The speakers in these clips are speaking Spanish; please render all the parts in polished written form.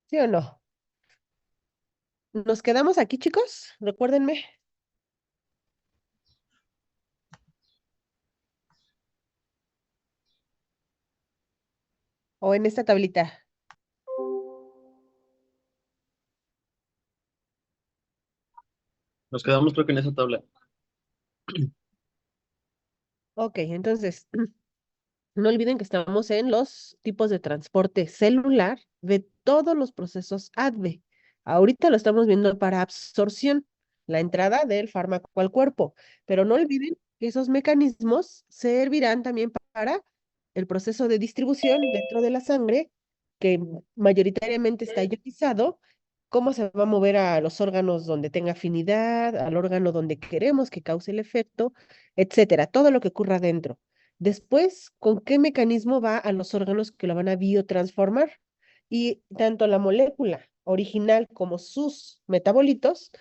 ¿Sí o no? ¿Nos quedamos aquí, chicos? Recuérdenme. ¿O en esta tablita? Nos quedamos creo que en esa tabla. Ok, entonces, no olviden que estamos en los tipos de transporte celular de todos los procesos ADVE. Ahorita lo estamos viendo para absorción, la entrada del fármaco al cuerpo, pero no olviden que esos mecanismos servirán también para el proceso de distribución dentro de la sangre, que mayoritariamente está ionizado, cómo se va a mover a los órganos donde tenga afinidad, al órgano donde queremos que cause el efecto, etcétera, todo lo que ocurra dentro. Después, ¿con qué mecanismo va a los órganos que lo van a biotransformar? Y tanto la molécula original como sus metabolitos,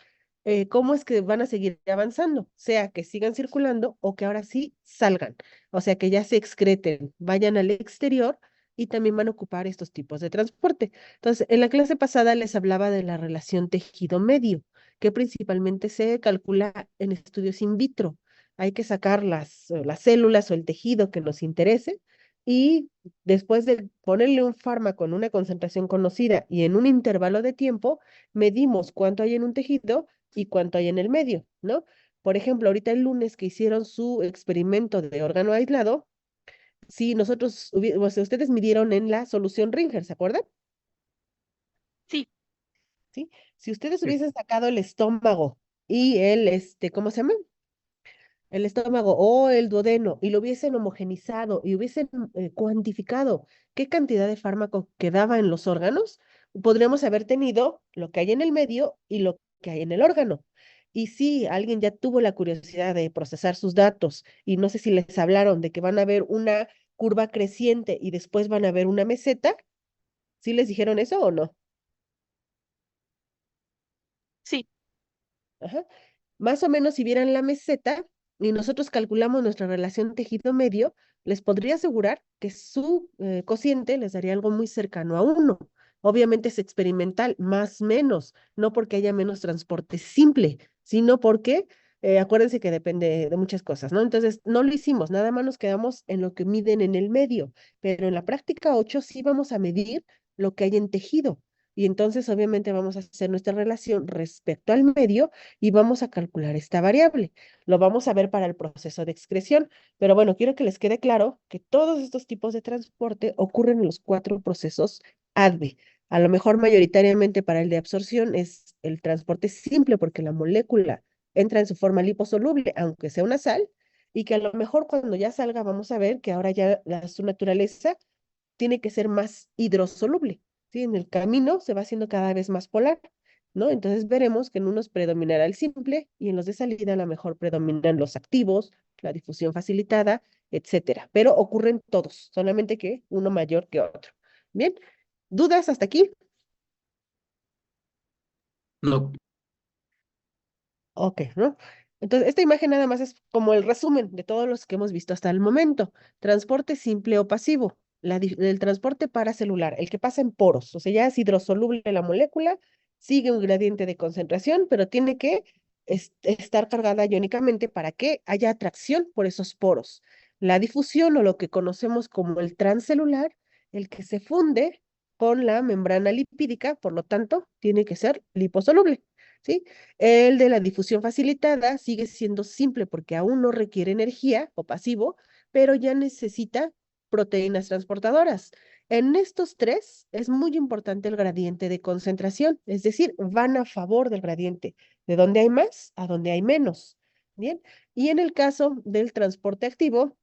¿cómo es que van a seguir avanzando? Sea que sigan circulando o que ahora sí salgan, o sea, que ya se excreten, vayan al exterior y también van a ocupar estos tipos de transporte. Entonces, en la clase pasada les hablaba de la relación tejido-medio, que principalmente se calcula en estudios in vitro. Hay que sacar las células o el tejido que nos interese y después de ponerle un fármaco en una concentración conocida y en un intervalo de tiempo, medimos cuánto hay en un tejido y cuánto hay en el medio, ¿no? Por ejemplo, ahorita el lunes que hicieron su experimento de órgano aislado, si o sea, ustedes midieron en la solución Ringer, ¿se acuerdan? Sí, ¿Sí? Si ustedes Sí. hubiesen sacado el estómago y ¿cómo se llama? El estómago o el duodeno y lo hubiesen homogenizado y hubiesen cuantificado qué cantidad de fármaco quedaba en los órganos, podríamos haber tenido lo que hay en el medio y lo que hay en el órgano. Y si alguien ya tuvo la curiosidad de procesar sus datos y no sé si les hablaron de que van a ver una curva creciente y después van a ver una meseta, ¿sí les dijeron eso o no? sí, Ajá. Más o menos si vieran la meseta y nosotros calculamos nuestra relación tejido medio, les podría asegurar que su cociente les daría algo muy cercano a uno. Obviamente es experimental, más menos, no porque haya menos transporte simple, sino porque acuérdense que depende de muchas cosas, ¿no? Entonces, no lo hicimos, nada más nos quedamos en lo que miden en el medio, pero en la práctica 8 sí vamos a medir lo que hay en tejido. Y entonces, obviamente, vamos a hacer nuestra relación respecto al medio y vamos a calcular esta variable. Lo vamos a ver para el proceso de excreción, pero bueno, quiero que les quede claro que todos estos tipos de transporte ocurren en los cuatro procesos ADVE. A lo mejor mayoritariamente para el de absorción es el transporte simple porque la molécula entra en su forma liposoluble, aunque sea una sal, y que a lo mejor cuando ya salga vamos a ver que ahora ya su naturaleza tiene que ser más hidrosoluble, ¿sí? En el camino se va haciendo cada vez más polar, ¿no? Entonces veremos que en unos predominará el simple y en los de salida a lo mejor predominan los activos, la difusión facilitada, etcétera. Pero ocurren todos, solamente que uno mayor que otro. Bien, ¿dudas hasta aquí? No, Ok, ¿no? Entonces, esta imagen nada más es como el resumen de todos los que hemos visto hasta el momento. Transporte simple o pasivo. El transporte paracelular, el que pasa en poros, o sea, ya es hidrosoluble la molécula, sigue un gradiente de concentración, pero tiene que estar cargada iónicamente para que haya atracción por esos poros. La difusión o lo que conocemos como el transcelular, el que se funde con la membrana lipídica, por lo tanto, tiene que ser liposoluble. ¿Sí? El de la difusión facilitada sigue siendo simple porque aún no requiere energía o pasivo, pero ya necesita proteínas transportadoras. En estos tres es muy importante el gradiente de concentración, es decir, van a favor del gradiente, de donde hay más a donde hay menos. Bien, y en el caso del transporte activo,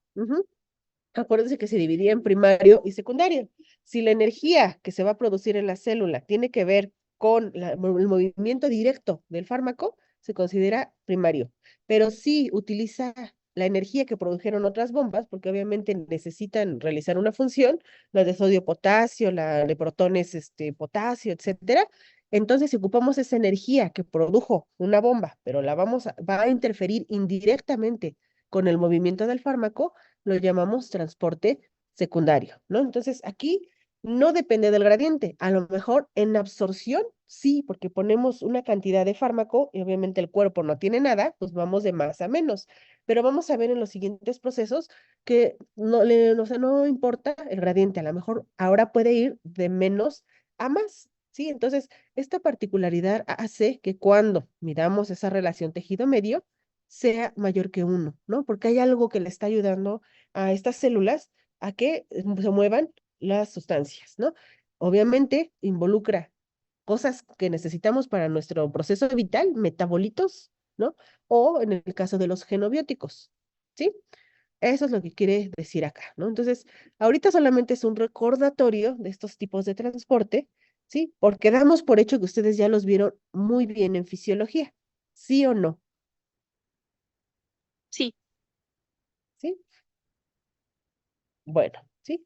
acuérdense que se dividía en primario y secundario. Si la energía que se va a producir en la célula tiene que ver con el movimiento directo del fármaco, se considera primario. Pero si utiliza la energía que produjeron otras bombas, porque obviamente necesitan realizar una función, la de sodio-potasio, la de protones potasio, etcétera. Entonces, si ocupamos esa energía que produjo una bomba, pero va a interferir indirectamente con el movimiento del fármaco, lo llamamos transporte secundario, ¿no? Entonces, aquí no depende del gradiente. A lo mejor en absorción, sí, porque ponemos una cantidad de fármaco y obviamente el cuerpo no tiene nada, pues vamos de más a menos. Pero vamos a ver en los siguientes procesos que o sea, no importa el gradiente, a lo mejor ahora puede ir de menos a más, ¿sí? Entonces, esta particularidad hace que cuando miramos esa relación tejido medio, sea mayor que uno, ¿no? Porque hay algo que le está ayudando a estas células a que se muevan las sustancias, ¿no? Obviamente involucra cosas que necesitamos para nuestro proceso vital, metabolitos, ¿no? O en el caso de los genobióticos, ¿sí? Eso es lo que quiere decir acá, ¿no? Entonces, ahorita solamente es un recordatorio de estos tipos de transporte, ¿sí? Porque damos por hecho que ustedes ya los vieron muy bien en fisiología, ¿sí o no? Sí, ¿Sí? Bueno, ¿sí?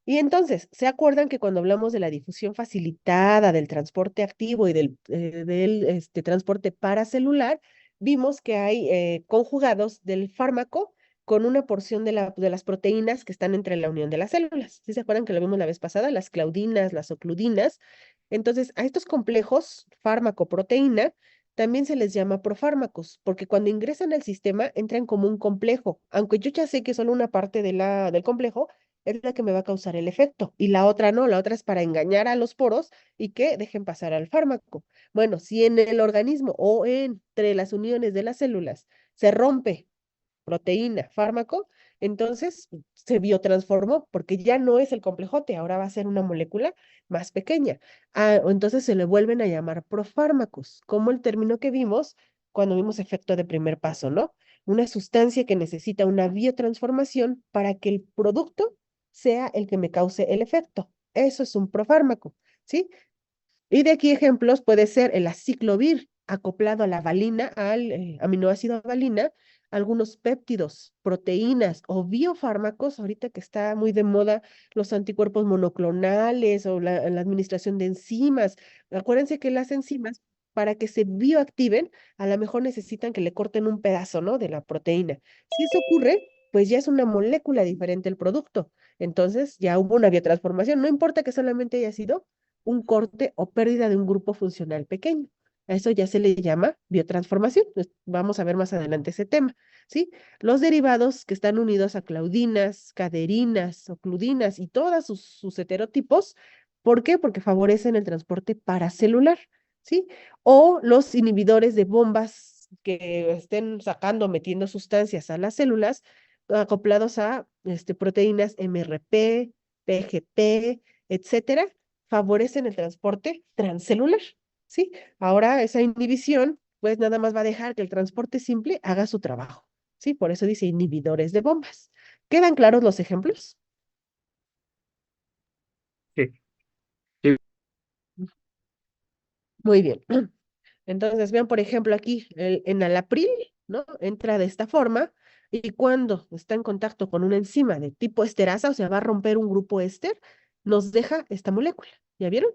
Y entonces, ¿se acuerdan que cuando hablamos de la difusión facilitada, del transporte activo y del transporte paracelular, vimos que hay conjugados del fármaco con una porción de las proteínas que están entre la unión de las células? ¿Sí se acuerdan que lo vimos la vez pasada? Las claudinas, las ocludinas. Entonces, a estos complejos, fármaco-proteína, también se les llama profármacos, porque cuando ingresan al sistema entran como un complejo, aunque yo ya sé que solo una parte del complejo es la que me va a causar el efecto, y la otra no, la otra es para engañar a los poros y que dejen pasar al fármaco. Bueno, si en el organismo o entre las uniones de las células se rompe proteína, fármaco, entonces se biotransformó porque ya no es el complejote, ahora va a ser una molécula más pequeña. O entonces se le vuelven a llamar profármacos, como el término que vimos cuando vimos efecto de primer paso, ¿no? Una sustancia que necesita una biotransformación para que el producto sea el que me cause el efecto. Eso es un profármaco, ¿sí? Y de aquí ejemplos puede ser el aciclovir acoplado a la valina, al aminoácido valina, algunos péptidos, proteínas o biofármacos, ahorita que está muy de moda los anticuerpos monoclonales o la administración de enzimas. Acuérdense que las enzimas, para que se bioactiven, a lo mejor necesitan que le corten un pedazo, ¿no? De la proteína. Si eso ocurre, pues ya es una molécula diferente el producto. Entonces ya hubo una biotransformación. No importa que solamente haya sido un corte o pérdida de un grupo funcional pequeño. A eso ya se le llama biotransformación. Vamos a ver más adelante ese tema, ¿sí? Los derivados que están unidos a claudinas, caderinas, ocludinas y todos sus heterotipos, ¿por qué? Porque favorecen el transporte paracelular, ¿sí? O los inhibidores de bombas que estén sacando, metiendo sustancias a las células, acoplados a proteínas MRP, PGP, etcétera, favorecen el transporte transcelular, ¿sí? Ahora esa inhibición, pues nada más va a dejar que el transporte simple haga su trabajo, ¿sí? Por eso dice inhibidores de bombas. ¿Quedan claros los ejemplos? Sí, sí, Muy bien. Entonces, vean, por ejemplo, aquí el enalapril, ¿no? Entra de esta forma y cuando está en contacto con una enzima de tipo esterasa, o sea, va a romper un grupo éster, nos deja esta molécula. ¿Ya vieron?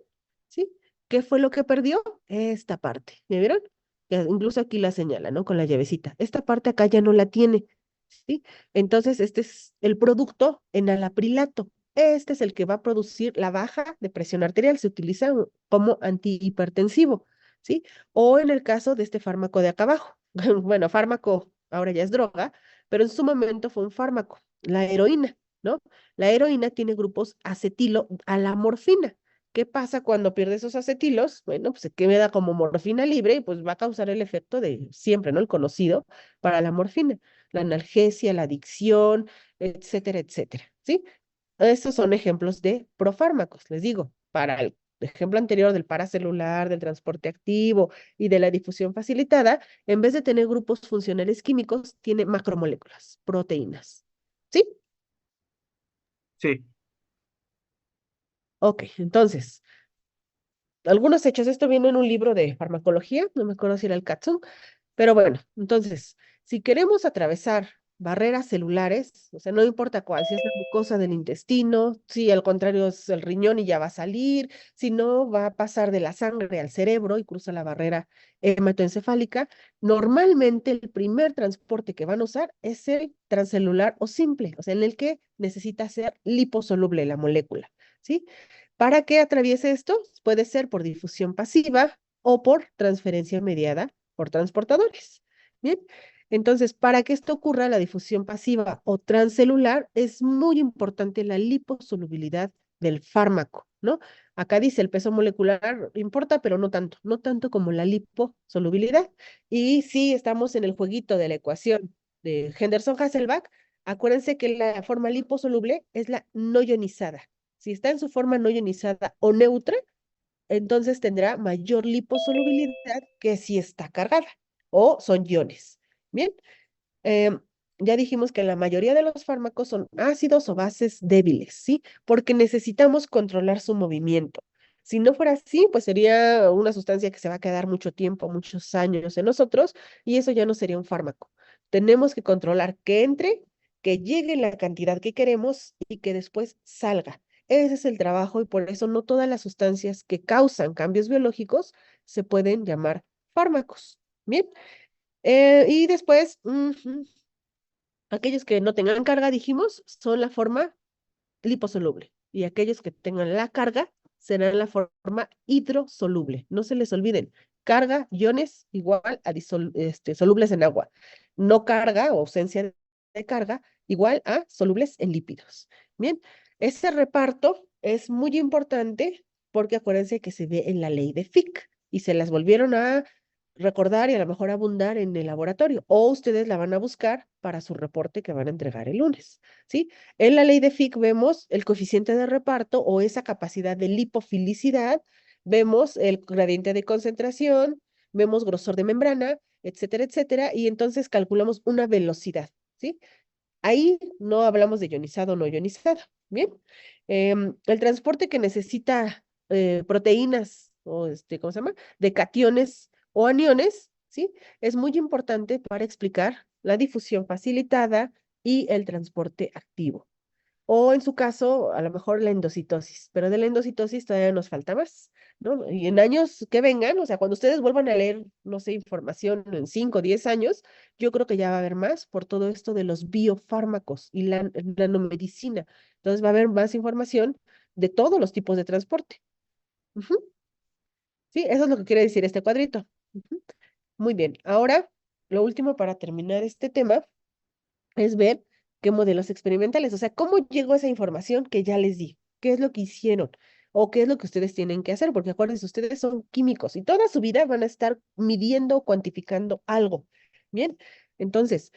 ¿Sí? ¿Qué fue lo que perdió? Esta parte. ¿Ya vieron? Que incluso aquí la señala, ¿no? Con la llavecita. Esta parte acá ya no la tiene. ¿Sí? Entonces, este es el producto enalaprilato. Este es el que va a producir la baja de presión arterial. Se utiliza como antihipertensivo. ¿Sí? O en el caso de este fármaco de acá abajo. Bueno, fármaco ahora ya es droga, pero en su momento fue un fármaco, la heroína, ¿no? La heroína tiene grupos acetilo a la morfina. ¿Qué pasa cuando pierde esos acetilos? Bueno, pues se queda como morfina libre y pues va a causar el efecto de siempre, ¿no? El conocido para la morfina, la analgesia, la adicción, etcétera, etcétera, ¿sí? Estos son ejemplos de profármacos, les digo, para el ejemplo anterior del paracelular, del transporte activo y de la difusión facilitada, en vez de tener grupos funcionales químicos, tiene macromoléculas, proteínas. ¿Sí? sí. Ok, entonces, algunos hechos, esto viene en un libro de farmacología, no me acuerdo si era el Katsun, pero bueno, entonces, si queremos atravesar barreras celulares, o sea, no importa cuál, si es la mucosa del intestino, si al contrario es el riñón y ya va a salir, si no va a pasar de la sangre al cerebro y cruza la barrera hematoencefálica, normalmente el primer transporte que van a usar es el transcelular o simple, o sea, en el que necesita ser liposoluble la molécula, ¿sí? ¿Para qué atraviese esto? Puede ser por difusión pasiva o por transferencia mediada por transportadores. Bien, entonces, para que esto ocurra, la difusión pasiva o transcelular, es muy importante la liposolubilidad del fármaco, ¿no? Acá dice el peso molecular importa, pero no tanto, no tanto como la liposolubilidad. Y si estamos en el jueguito de la ecuación de Henderson-Hasselbalch, acuérdense que la forma liposoluble es la no ionizada. Si está en su forma no ionizada o neutra, entonces tendrá mayor liposolubilidad que si está cargada o son iones. Bien, em, ya dijimos que la mayoría de los fármacos son ácidos o bases débiles, ¿sí? Porque necesitamos controlar su movimiento. Si no fuera así, pues sería una sustancia que se va a quedar mucho tiempo, muchos años en nosotros, y eso ya no sería un fármaco. Tenemos que controlar que entre, que llegue la cantidad que queremos y que después salga. Ese es el trabajo y por eso no todas las sustancias que causan cambios biológicos se pueden llamar fármacos. Bien, y después, aquellos que no tengan carga, dijimos, son la forma liposoluble. Y aquellos que tengan la carga serán la forma hidrosoluble. No se les olviden, carga, iones, igual a solubles en agua. No carga o ausencia de carga, igual a solubles en lípidos. Bien, ese reparto es muy importante porque acuérdense que se ve en la ley de Fick y se las volvieron a recordar y a lo mejor abundar en el laboratorio, o ustedes la van a buscar para su reporte que van a entregar el lunes, ¿sí? En la ley de Fick vemos el coeficiente de reparto o esa capacidad de lipofilicidad, vemos el gradiente de concentración, vemos grosor de membrana, etcétera, etcétera, y entonces calculamos una velocidad, ¿sí? Ahí no hablamos de ionizado o no ionizado, ¿bien? El transporte que necesita proteínas o ¿cómo se llama? De cationes o aniones, ¿sí? Es muy importante para explicar la difusión facilitada y el transporte activo. O en su caso, a lo mejor la endocitosis, pero de la endocitosis todavía nos falta más, ¿no? Y en años que vengan, o sea, cuando ustedes vuelvan a leer, no sé, información en 5 o 10 años, yo creo que ya va a haber más por todo esto de los biofármacos y la nanomedicina. Entonces va a haber más información de todos los tipos de transporte. Ujú. Sí, eso es lo que quiere decir este cuadrito. Ujú. Muy bien, ahora lo último para terminar este tema es ver qué modelos experimentales, o sea, cómo llegó esa información que ya les di, qué es lo que hicieron o qué es lo que ustedes tienen que hacer, porque acuérdense, ustedes son químicos y toda su vida van a estar midiendo o cuantificando algo. Bien, entonces,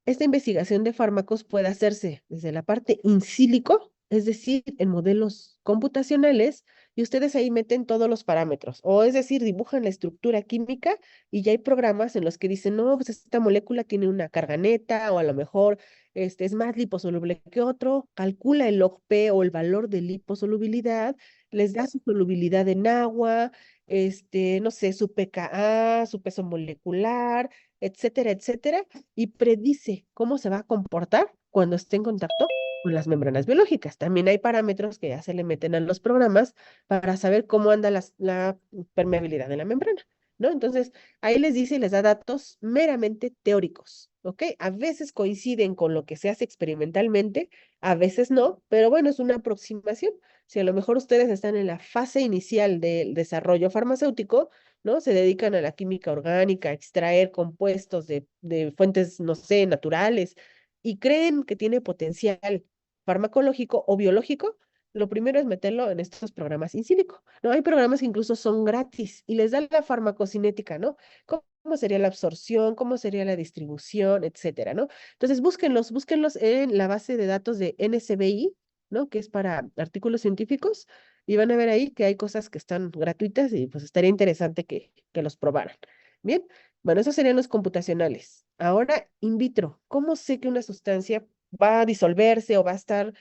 esta investigación de fármacos puede hacerse desde la parte in silico, es decir, en modelos computacionales, y ustedes ahí meten todos los parámetros, o es decir, dibujan la estructura química y ya hay programas en los que dicen, no, pues esta molécula tiene una carga neta, o a lo mejor este es más liposoluble que otro, calcula el log P o el valor de liposolubilidad, les da su solubilidad en agua, no sé, su pKa, su peso molecular, etcétera, etcétera, y predice cómo se va a comportar cuando esté en contacto con las membranas biológicas. También hay parámetros que ya se le meten a los programas para saber cómo anda la permeabilidad de la membrana, ¿no? Entonces, ahí les dice y les da datos meramente teóricos, ¿ok? A veces coinciden con lo que se hace experimentalmente, a veces no, pero bueno, es una aproximación. Si a lo mejor ustedes están en la fase inicial del desarrollo farmacéutico, ¿no? Se dedican a la química orgánica, a extraer compuestos de fuentes, no sé, naturales, y creen que tiene potencial farmacológico o biológico, lo primero es meterlo en estos programas in silico, ¿no? Hay programas que incluso son gratis y les dan la farmacocinética, ¿no? ¿Cómo sería la absorción? ¿Cómo sería la distribución? Etcétera, ¿no? Entonces, búsquenlos en la base de datos de NCBI, ¿no? Que es para artículos científicos, y van a ver ahí que hay cosas que están gratuitas y pues estaría interesante que los probaran. Bien, bueno, esos serían los computacionales. Ahora, in vitro, ¿cómo sé que una sustancia va a disolverse o va a estar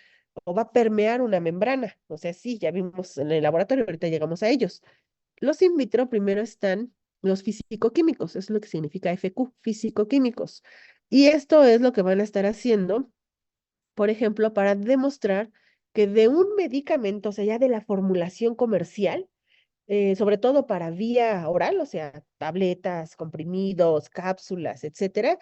o va a permear una membrana? O sea, sí, ya vimos en el laboratorio, ahorita llegamos a ellos. Los in vitro primero están los físico-químicos, eso es lo que significa FQ, físico-químicos. Y esto es lo que van a estar haciendo, por ejemplo, para demostrar que de un medicamento, o sea, ya de la formulación comercial, sobre todo para vía oral, o sea, tabletas, comprimidos, cápsulas, etcétera,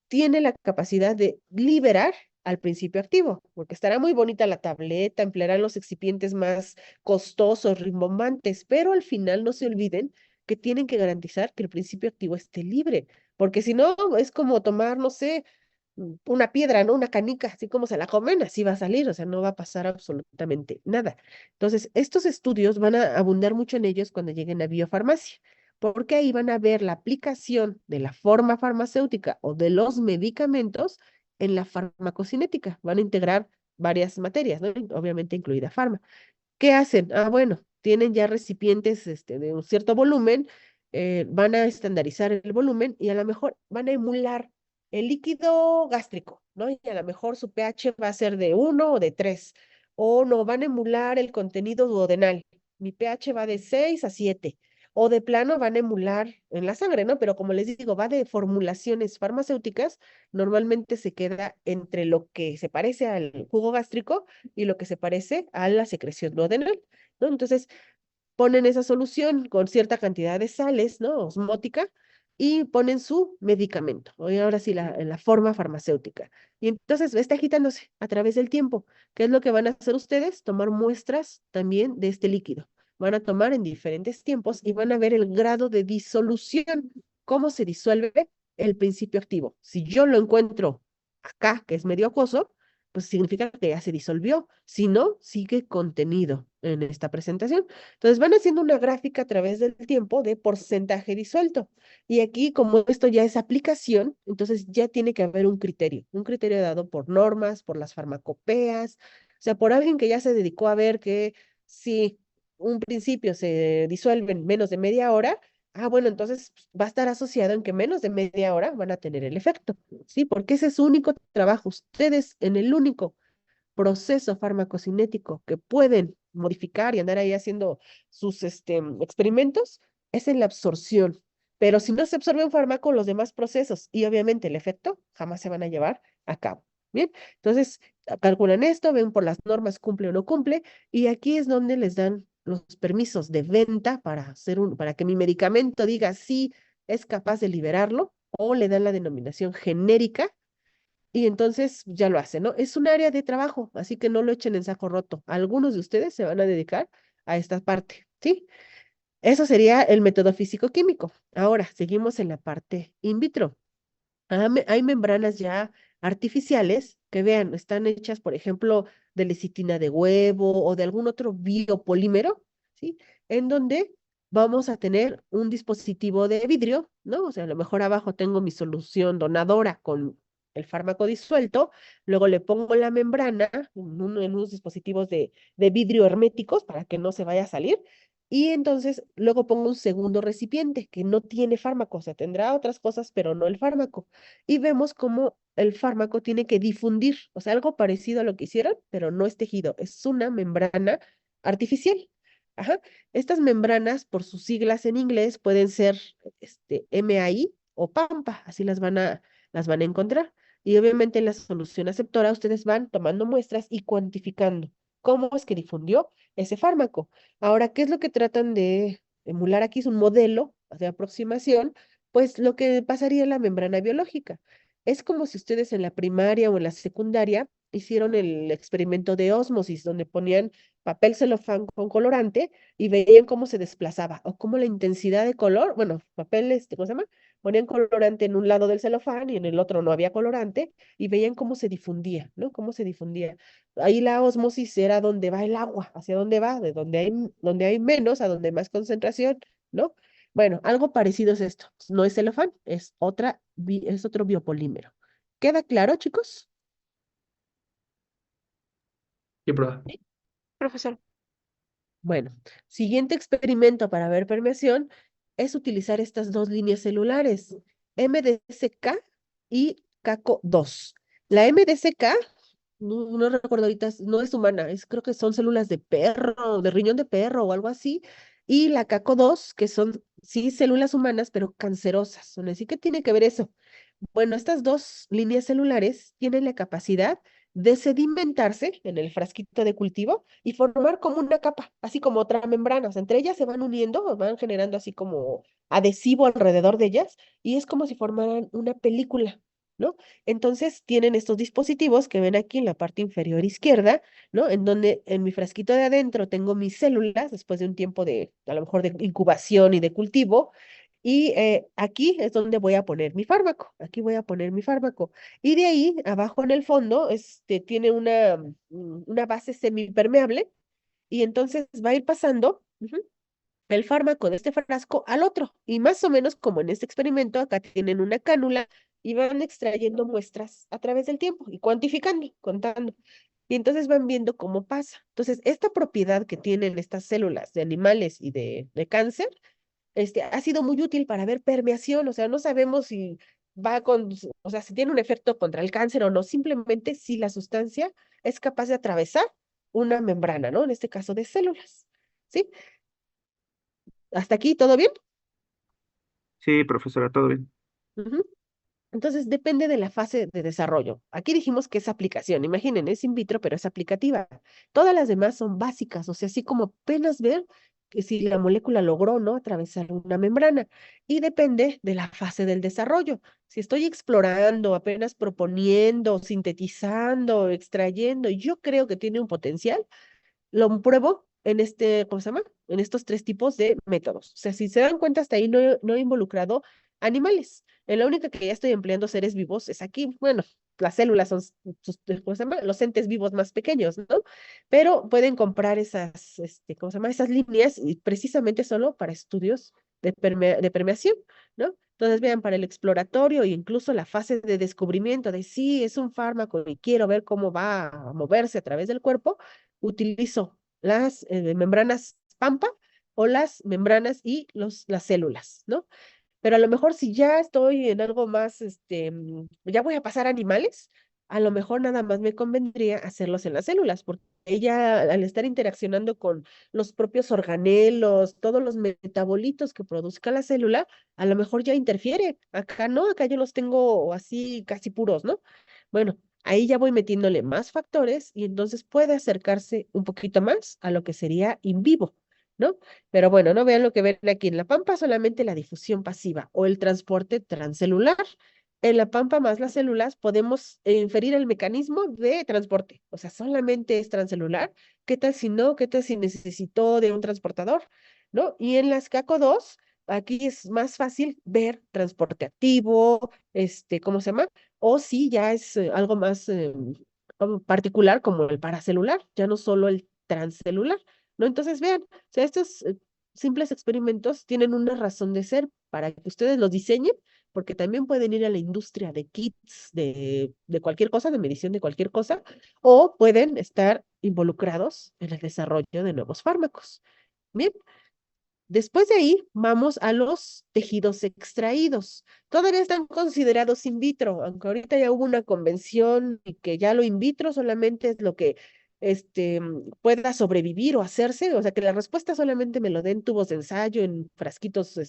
tiene la capacidad de liberar al principio activo, porque estará muy bonita la tableta, emplearán los excipientes más costosos, rimbombantes, pero al final no se olviden que tienen que garantizar que el principio activo esté libre, porque si no, es como tomar, no sé, una piedra, ¿no? Una canica, así como se la comen, así va a salir, o sea, no va a pasar absolutamente nada. Entonces, estos estudios van a abundar mucho en ellos cuando lleguen a biofarmacia, porque ahí van a ver la aplicación de la forma farmacéutica o de los medicamentos en la farmacocinética. Van a integrar varias materias, ¿no? Obviamente incluida farma. ¿Qué hacen? Ah, bueno, tienen ya recipientes de un cierto volumen, van a estandarizar el volumen y a lo mejor van a emular el líquido gástrico, ¿no? Y a lo mejor su pH va a ser de 1 o de 3, o no, van a emular el contenido duodenal. Mi pH va de 6 a 7, o de plano van a emular en la sangre, ¿no? Pero como les digo, va de formulaciones farmacéuticas, normalmente se queda entre lo que se parece al jugo gástrico y lo que se parece a la secreción duodenal, ¿no? Entonces, ponen esa solución con cierta cantidad de sales, ¿no? Osmótica, y ponen su medicamento, y ahora sí, en la forma farmacéutica. Y entonces está agitándose a través del tiempo. ¿Qué es lo que van a hacer ustedes? Tomar muestras también de este líquido. Van a tomar en diferentes tiempos y van a ver el grado de disolución, cómo se disuelve el principio activo. Si yo lo encuentro acá, que es medio acuoso, pues significa que ya se disolvió. Si no, sigue contenido en esta presentación. Entonces van haciendo una gráfica a través del tiempo de porcentaje disuelto. Y aquí, como esto ya es aplicación, entonces ya tiene que haber un criterio dado por normas, por las farmacopeas, o sea, por alguien que ya se dedicó a ver que si un principio se disuelve en menos de media hora, ah, bueno, entonces va a estar asociado en que menos de media hora van a tener el efecto, ¿sí? Porque ese es su único trabajo. Ustedes en el único proceso farmacocinético que pueden modificar y andar ahí haciendo sus experimentos es en la absorción. Pero si no se absorbe un fármaco, los demás procesos y obviamente el efecto jamás se van a llevar a cabo. Bien, entonces calculan esto, ven por las normas cumple o no cumple, y aquí es donde les dan los permisos de venta para que mi medicamento diga si es capaz de liberarlo, o le dan la denominación genérica y entonces ya lo hacen, ¿no? Es un área de trabajo, así que no lo echen en saco roto. Algunos de ustedes se van a dedicar a esta parte, ¿sí? Eso sería el método físico-químico. Ahora, seguimos en la parte in vitro. Hay membranas ya artificiales que vean, están hechas, por ejemplo, de lecitina de huevo o de algún otro biopolímero, ¿sí? En donde vamos a tener un dispositivo de vidrio, ¿no? O sea, a lo mejor abajo tengo mi solución donadora con el fármaco disuelto, luego le pongo la membrana en unos dispositivos de vidrio herméticos para que no se vaya a salir, y entonces luego pongo un segundo recipiente que no tiene fármaco, o sea, tendrá otras cosas, pero no el fármaco. Y vemos cómo el fármaco tiene que difundir, o sea, algo parecido a lo que hicieron, pero no es tejido, es una membrana artificial. Ajá. Estas membranas, por sus siglas en inglés, pueden ser MAI o PAMPA, así las van a encontrar. Y obviamente en la solución aceptora ustedes van tomando muestras y cuantificando cómo es que difundió ese fármaco. Ahora, ¿qué es lo que tratan de emular aquí? Es un modelo de aproximación, pues lo que pasaría en la membrana biológica. Es como si ustedes en la primaria o en la secundaria hicieron el experimento de ósmosis, donde ponían papel celofán con colorante y veían cómo se desplazaba o cómo la intensidad de color, bueno, papel, ¿cómo se llama? Ponían colorante en un lado del celofán y en el otro no había colorante y veían cómo se difundía, ¿no? Cómo se difundía. Ahí la ósmosis era donde va el agua, hacia dónde va, de donde hay menos a donde hay más concentración, ¿no? Bueno, algo parecido es esto. No es celofán, es otro biopolímero. ¿Queda claro, chicos? Sí, profe. Profesor. Bueno, siguiente experimento para ver permeación es utilizar estas dos líneas celulares, MDCK y CACO2. La MDCK, no recuerdo ahorita, no es humana, creo que son células de perro, de riñón de perro o algo así, y la CACO2, que son, sí, células humanas, pero cancerosas. Así que tiene que ver eso. Bueno, estas dos líneas celulares tienen la capacidad de sedimentarse en el frasquito de cultivo y formar como una capa, así como otra membrana. O sea, entre ellas se van uniendo, van generando así como adhesivo alrededor de ellas y es como si formaran una película. ¿no? Entonces tienen estos dispositivos que ven aquí en la parte inferior izquierda, ¿no? En donde en mi frasquito de adentro tengo mis células después de un tiempo de, a lo mejor, de incubación y de cultivo. Y aquí es donde voy a poner mi fármaco. Aquí voy a poner mi fármaco. Y de ahí, abajo en el fondo, tiene una base semipermeable y entonces va a ir pasando. El fármaco de este frasco al otro. Y más o menos como en este experimento, acá tienen una cánula y van extrayendo muestras a través del tiempo y cuantificando, contando. Y entonces van viendo cómo pasa. Entonces, esta propiedad que tienen estas células de animales y de cáncer, ha sido muy útil para ver permeación. O sea, no sabemos si o sea, si tiene un efecto contra el cáncer o no, simplemente si la sustancia es capaz de atravesar una membrana, ¿no? En este caso de células. ¿Sí? ¿Hasta aquí todo bien? Sí, profesora, todo bien. Ujú. Entonces, depende de la fase de desarrollo. Aquí dijimos que es aplicación. Imaginen, es in vitro, pero es aplicativa. Todas las demás son básicas, o sea, así como apenas ver que si la molécula logró, ¿no? Atravesar una membrana. Y depende de la fase del desarrollo. Si estoy explorando, apenas proponiendo, sintetizando, extrayendo, y yo creo que tiene un potencial, lo pruebo en ¿cómo se llama? En estos tres tipos de métodos. O sea, si se dan cuenta, hasta ahí no he involucrado animales. En la única que ya estoy empleando seres vivos es aquí. Bueno, las células son ¿cómo se llama? Los entes vivos más pequeños, ¿no? Pero pueden comprar ¿cómo se llama? Esas líneas y precisamente solo para estudios de permeación, ¿no? Entonces, vean, para el exploratorio e incluso la fase de descubrimiento de si es un fármaco y quiero ver cómo va a moverse a través del cuerpo, utilizo las membranas pampa o las membranas y las células, ¿no? Pero a lo mejor si ya estoy en algo más, ya voy a pasar a animales, a lo mejor nada más me convendría hacerlos en las células, porque ella al estar interaccionando con los propios organelos, todos los metabolitos que produzca la célula, a lo mejor ya interfiere. Acá no, acá yo los tengo así casi puros, ¿no? Bueno, ahí ya voy metiéndole más factores y entonces puede acercarse un poquito más a lo que sería in vivo, ¿no? Pero bueno, no vean lo que ven aquí en la pampa, solamente la difusión pasiva o el transporte transcelular. En la pampa más las células podemos inferir el mecanismo de transporte, o sea, solamente es transcelular. ¿Qué tal si no? ¿Qué tal si necesitó de un transportador? ¿No? Y en las CACO2, aquí es más fácil ver transporte activo, ¿cómo se llama? O si ya es algo más como particular como el paracelular, ya no solo el transcelular, ¿no? Entonces vean, o sea, estos simples experimentos tienen una razón de ser para que ustedes los diseñen, porque también pueden ir a la industria de kits, de cualquier cosa, de medición de cualquier cosa, o pueden estar involucrados en el desarrollo de nuevos fármacos. Bien, después de ahí vamos a los tejidos extraídos. Todavía están considerados in vitro, aunque ahorita ya hubo una convención y que ya lo in vitro solamente es lo que pueda sobrevivir o hacerse, o sea que la respuesta solamente me lo den tubos de ensayo, en frasquitos,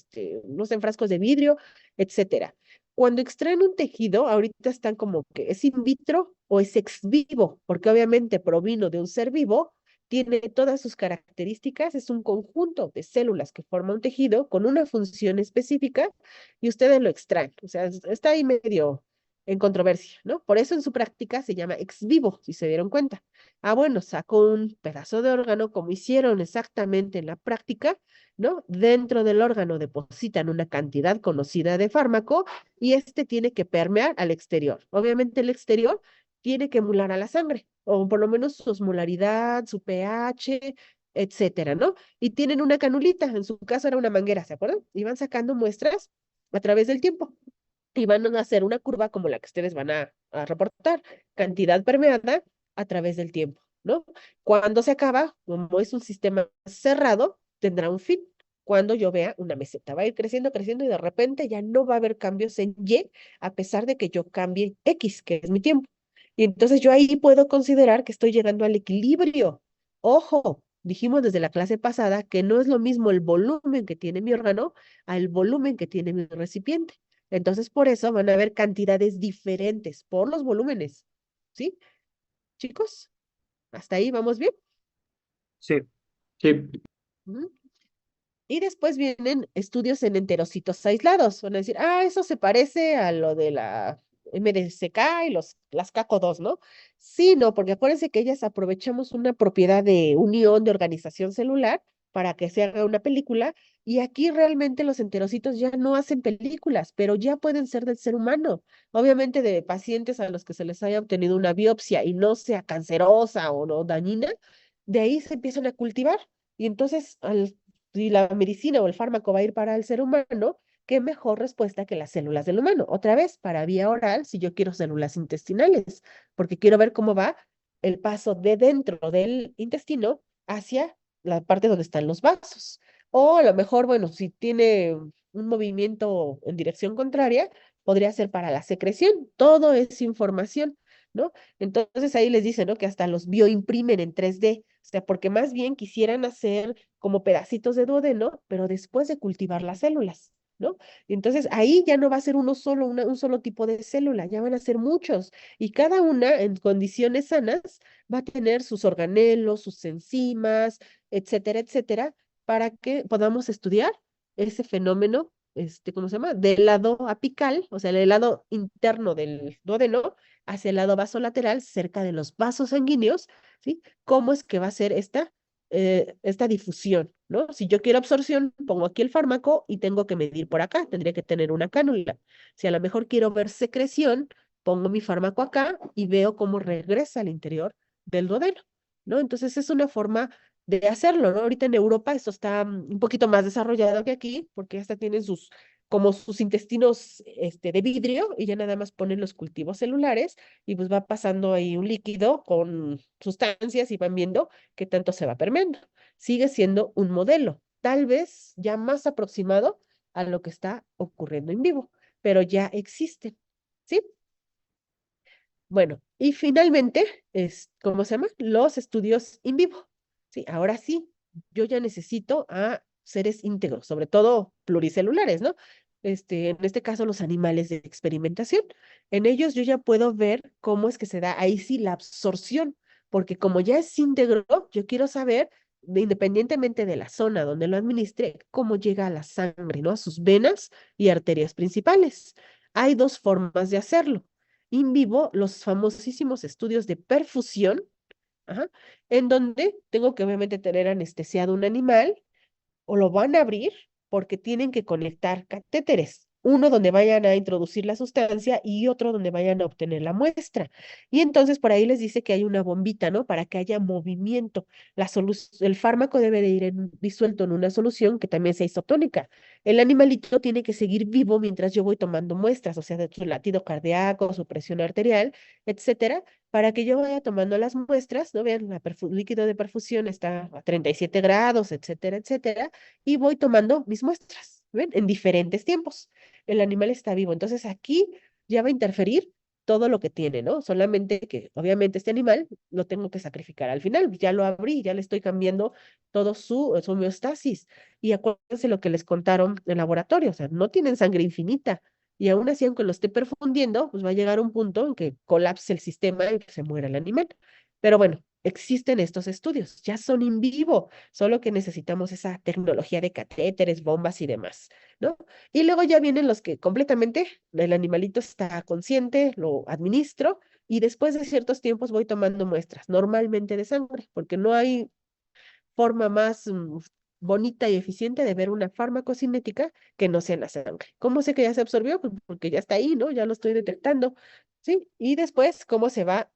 no sé, en frascos de vidrio, etcétera. Cuando extraen un tejido, ahorita están como que es in vitro o es ex vivo, porque obviamente provino de un ser vivo, tiene todas sus características, es un conjunto de células que forma un tejido con una función específica y ustedes lo extraen. O sea, está ahí medio en controversia, ¿no? Por eso en su práctica se llama ex vivo, si se dieron cuenta. Ah, bueno, saco un pedazo de órgano como hicieron exactamente en la práctica, ¿no? Dentro del órgano depositan una cantidad conocida de fármaco y este tiene que permear al exterior. Obviamente el exterior tiene que emular a la sangre, o por lo menos su osmolaridad, su pH, etcétera, ¿no? Y tienen una canulita, en su caso era una manguera, ¿se acuerdan? Y van sacando muestras a través del tiempo y van a hacer una curva como la que ustedes van a reportar, cantidad permeada a través del tiempo, ¿no? Cuando se acaba, como es un sistema cerrado, tendrá un fin. Cuando yo vea una meseta, va a ir creciendo, creciendo y de repente ya no va a haber cambios en Y, a pesar de que yo cambie X, que es mi tiempo. Y entonces yo ahí puedo considerar que estoy llegando al equilibrio. Ojo, dijimos desde la clase pasada que no es lo mismo el volumen que tiene mi órgano al volumen que tiene mi recipiente. Entonces, por eso van a haber cantidades diferentes por los volúmenes. ¿Sí? Chicos, hasta ahí vamos bien. Sí, sí, Ujú. Y después vienen estudios en enterocitos aislados. Van a decir, ah, eso se parece a lo de MDSK y las CACO2, ¿no? Sí, no, porque acuérdense que ellas aprovechamos una propiedad de unión de organización celular para que se haga una película, y aquí realmente los enterocitos ya no hacen películas, pero ya pueden ser del ser humano. Obviamente de pacientes a los que se les haya obtenido una biopsia y no sea cancerosa o no dañina, de ahí se empiezan a cultivar. Y entonces, si la medicina o el fármaco va a ir para el ser humano, qué mejor respuesta que las células del humano. Otra vez, para vía oral, si yo quiero células intestinales, porque quiero ver cómo va el paso de dentro del intestino hacia la parte donde están los vasos. O a lo mejor, bueno, si tiene un movimiento en dirección contraria, podría ser para la secreción. Todo es información, ¿no? Entonces ahí les dicen, ¿no? Que hasta los bioimprimen en 3D, o sea, porque más bien quisieran hacer como pedacitos de duodeno, pero después de cultivar las células, ¿no? Y entonces ahí ya no va a ser uno solo, un solo tipo de célula, ya van a ser muchos, y cada una en condiciones sanas va a tener sus organelos, sus enzimas, etcétera, etcétera, para que podamos estudiar ese fenómeno, ¿cómo se llama? Del lado apical, o sea, del lado interno del duodeno hacia el lado vasolateral, cerca de los vasos sanguíneos, ¿sí? ¿Cómo es que va a ser esta difusión, ¿no? Si yo quiero absorción, pongo aquí el fármaco y tengo que medir por acá, tendría que tener una cánula. Si a lo mejor quiero ver secreción, pongo mi fármaco acá y veo cómo regresa al interior del duodeno, ¿no? Entonces es una forma de hacerlo, ¿no? Ahorita en Europa esto está un poquito más desarrollado que aquí, porque hasta tienen como sus intestinos de vidrio, y ya nada más ponen los cultivos celulares y pues va pasando ahí un líquido con sustancias y van viendo qué tanto se va permeando. Sigue siendo un modelo, tal vez ya más aproximado a lo que está ocurriendo en vivo, pero ya existen, ¿sí? Bueno, y finalmente, ¿cómo se llama? Los estudios in vivo. Sí, ahora sí, yo ya necesito a seres íntegros, sobre todo pluricelulares, ¿no? En este caso, los animales de experimentación. En ellos yo ya puedo ver cómo es que se da ahí sí la absorción, porque como ya es íntegro, yo quiero saber, independientemente de la zona donde lo administre, cómo llega a la sangre, ¿no? A sus venas y arterias principales. Hay dos formas de hacerlo in vivo los famosísimos estudios de perfusión, ajá, en donde tengo que obviamente tener anestesiado un animal o lo van a abrir porque tienen que conectar catéteres, uno donde vayan a introducir la sustancia y otro donde vayan a obtener la muestra. Y entonces por ahí les dice que hay una bombita, ¿no? Para que haya movimiento. El fármaco debe de ir disuelto en una solución que también sea isotónica. El animalito tiene que seguir vivo mientras yo voy tomando muestras, o sea, de su latido cardíaco, su presión arterial, etcétera, para que yo vaya tomando las muestras, ¿no? Vean, líquido de perfusión está a 37 grados, etcétera, etcétera, y voy tomando mis muestras, ¿ven? En diferentes tiempos. El animal está vivo, entonces aquí ya va a interferir todo lo que tiene, ¿no? Solamente que obviamente este animal lo tengo que sacrificar al final, ya lo abrí, ya le estoy cambiando todo su homeostasis. Y acuérdense lo que les contaron en laboratorio, o sea, no tienen sangre infinita. Y aún así, aunque lo esté perfundiendo, pues va a llegar un punto en que colapse el sistema y que se muera el animal. Pero bueno, existen estos estudios, ya son in vivo, solo que necesitamos esa tecnología de catéteres, bombas y demás, ¿no? Y luego ya vienen los que completamente el animalito está consciente, lo administro y después de ciertos tiempos voy tomando muestras, normalmente de sangre, porque no hay forma más bonita y eficiente de ver una farmacocinética que no sea en la sangre. ¿Cómo sé que ya se absorbió? Pues porque ya está ahí, ¿no? Ya lo estoy detectando, ¿sí? Y después, ¿cómo se va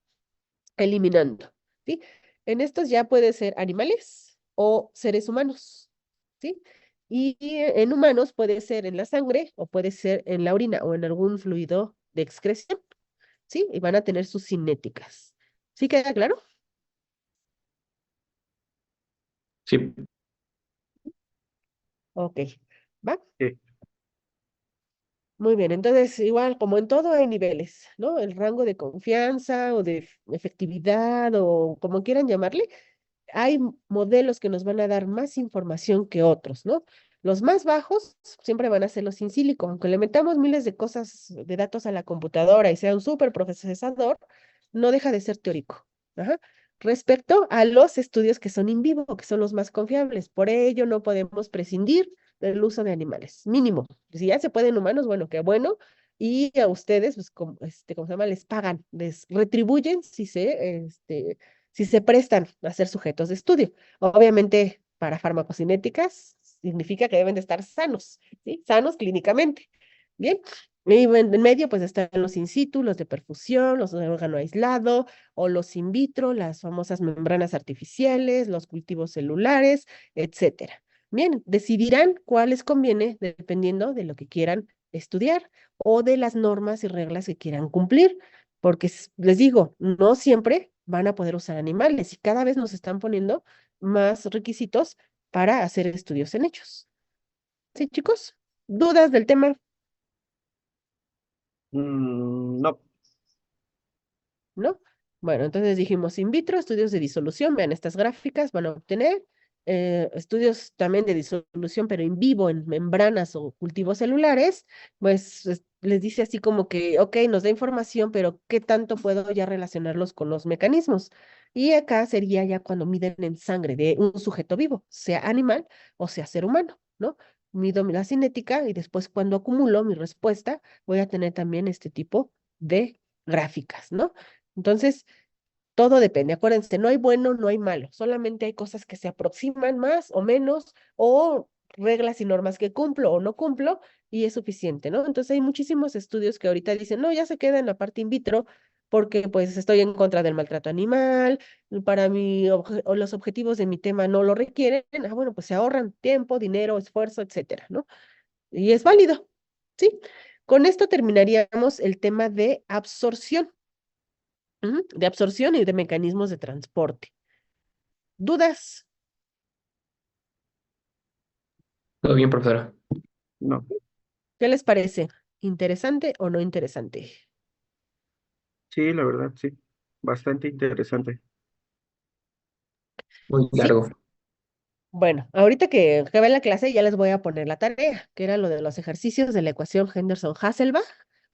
eliminando? ¿Sí? En estos ya puede ser animales o seres humanos, ¿sí? Y en humanos puede ser en la sangre o puede ser en la orina o en algún fluido de excreción, ¿sí? Y van a tener sus cinéticas. ¿Sí queda claro? Sí. Ok. ¿Va? eh, Muy bien, entonces igual como en todo hay niveles, ¿no? El rango de confianza o de efectividad o como quieran llamarle, hay modelos que nos van a dar más información que otros, ¿no? Los más bajos siempre van a ser los in silico, aunque le metamos miles de cosas, de datos a la computadora y sea un súper procesador, no deja de ser teórico. Ajá. Respecto a los estudios que son in vivo, que son los más confiables, por ello no podemos prescindir del uso de animales, mínimo. Si ya se puede en humanos, bueno, qué bueno, y a ustedes, pues, ¿cómo se llama? Les pagan, les retribuyen si se prestan a ser sujetos de estudio. Obviamente, para farmacocinéticas significa que deben de estar sanos, ¿sí? Sanos clínicamente. Bien. Y en medio, pues están los in situ, los de perfusión, los de órgano aislado, o los in vitro, las famosas membranas artificiales, los cultivos celulares, etcétera. Bien, decidirán cuál les conviene dependiendo de lo que quieran estudiar o de las normas y reglas que quieran cumplir, porque les digo, no siempre van a poder usar animales y cada vez nos están poniendo más requisitos para hacer estudios en hechos. ¿Sí, chicos? ¿Dudas del tema? No. ¿No? Bueno, entonces dijimos in vitro, estudios de disolución, vean estas gráficas, van a obtener estudios también de disolución, pero en vivo, en membranas o cultivos celulares, pues les dice así como que, ok, nos da información, pero ¿qué tanto puedo ya relacionarlos con los mecanismos? Y acá sería ya cuando miden en sangre de un sujeto vivo, sea animal o sea ser humano, ¿no? Mido la cinética y después cuando acumulo mi respuesta, voy a tener también este tipo de gráficas, ¿no? Entonces, todo depende. Acuérdense, no hay bueno, no hay malo. Solamente hay cosas que se aproximan más o menos, o reglas y normas que cumplo o no cumplo, y es suficiente, ¿no? Entonces, hay muchísimos estudios que ahorita dicen, no, ya se queda en la parte in vitro, porque pues estoy en contra del maltrato animal, para mí, o los objetivos de mi tema no lo requieren. Ah, bueno, pues se ahorran tiempo, dinero, esfuerzo, etcétera, ¿no? Y es válido, ¿sí? Con esto terminaríamos el tema de absorción. De absorción y de mecanismos de transporte. ¿Dudas? Todo bien, profesora. No. ¿Qué les parece? ¿Interesante o no interesante? Sí, la verdad, sí. Bastante interesante. Muy Sí. largo. Bueno, ahorita que ve la clase ya les voy a poner la tarea, que era lo de los ejercicios de la ecuación Henderson-Hasselbalch,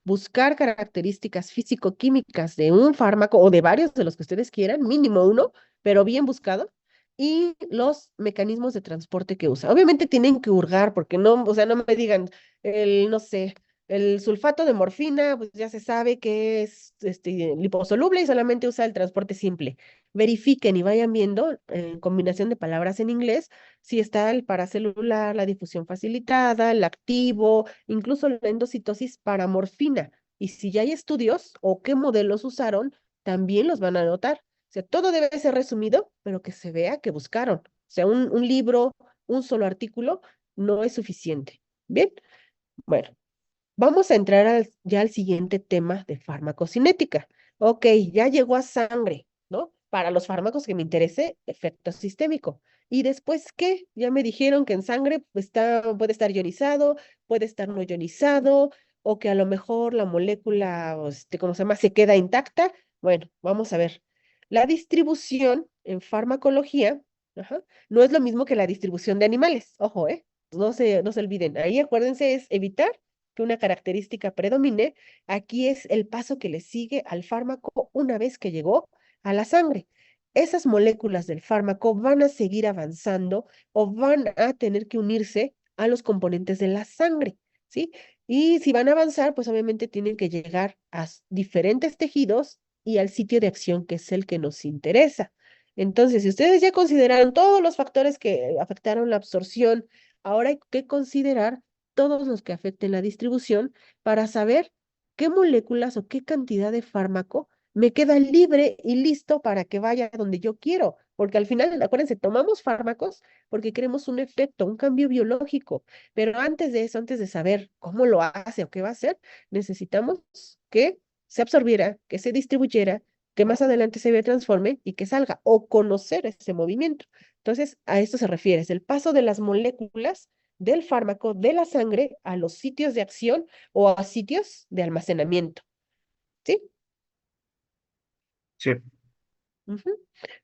buscar características físico-químicas de un fármaco o de varios de los que ustedes quieran, mínimo uno, pero bien buscado, y los mecanismos de transporte que usa. Obviamente tienen que hurgar, porque no, o sea, no me digan, no sé, el sulfato de morfina, pues ya se sabe que es liposoluble y solamente usa el transporte simple. Verifiquen y vayan viendo en combinación de palabras en inglés si está el paracelular, la difusión facilitada, el activo, incluso la endocitosis para morfina. Y si ya hay estudios o qué modelos usaron, también los van a anotar. O sea, todo debe ser resumido, pero que se vea que buscaron. O sea, un libro, un solo artículo, no es suficiente. Bien, bueno, vamos a entrar ya al siguiente tema de farmacocinética. Ok, ya llegó a sangre, ¿no? Para los fármacos que me interese, efecto sistémico. ¿Y después qué? Ya me dijeron que en sangre puede estar ionizado, puede estar no ionizado, o que a lo mejor la molécula, ¿cómo se llama? Se queda intacta. Bueno, vamos a ver. La distribución en farmacología, ajá, no es lo mismo que la distribución de animales. Ojo, ¿eh? No se olviden. Ahí acuérdense, es evitar que una característica predomine. Aquí es el paso que le sigue al fármaco una vez que llegó a la sangre. Esas moléculas del fármaco van a seguir avanzando o van a tener que unirse a los componentes de la sangre, ¿sí? Y si van a avanzar, pues obviamente tienen que llegar a diferentes tejidos y al sitio de acción que es el que nos interesa. Entonces, si ustedes ya consideraron todos los factores que afectaron la absorción, ahora hay que considerar todos los que afecten la distribución para saber qué moléculas o qué cantidad de fármaco me queda libre y listo para que vaya donde yo quiero. Porque al final, acuérdense, tomamos fármacos porque queremos un efecto, un cambio biológico. Pero antes de eso, antes de saber cómo lo hace o qué va a hacer, necesitamos que se absorbiera, que se distribuyera, que más adelante se transforme y que salga o conocer ese movimiento. Entonces, a esto se refiere, es el paso de las moléculas del fármaco de la sangre a los sitios de acción o a sitios de almacenamiento. ¿Sí? Sí. Ujú.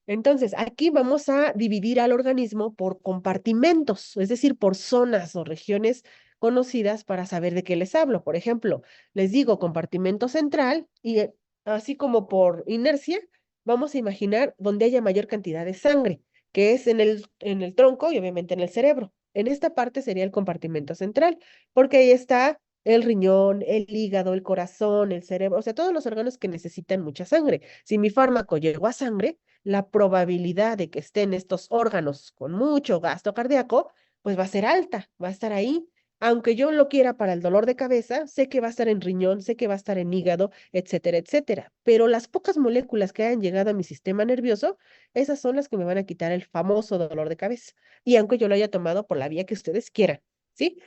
Entonces, aquí vamos a dividir al organismo por compartimentos, es decir, por zonas o regiones conocidas para saber de qué les hablo. Por ejemplo, les digo compartimento central y así como por inercia, vamos a imaginar donde haya mayor cantidad de sangre, que es en el tronco y obviamente en el cerebro. En esta parte sería el compartimento central, porque ahí está el riñón, el hígado, el corazón, el cerebro, o sea, todos los órganos que necesitan mucha sangre. Si mi fármaco llegó a sangre, la probabilidad de que estén estos órganos con mucho gasto cardíaco, pues va a ser alta, va a estar ahí. Aunque yo lo quiera para el dolor de cabeza, sé que va a estar en riñón, sé que va a estar en hígado, etcétera, etcétera. Pero las pocas moléculas que hayan llegado a mi sistema nervioso, esas son las que me van a quitar el famoso dolor de cabeza. Y aunque yo lo haya tomado por la vía que ustedes quieran, ¿sí?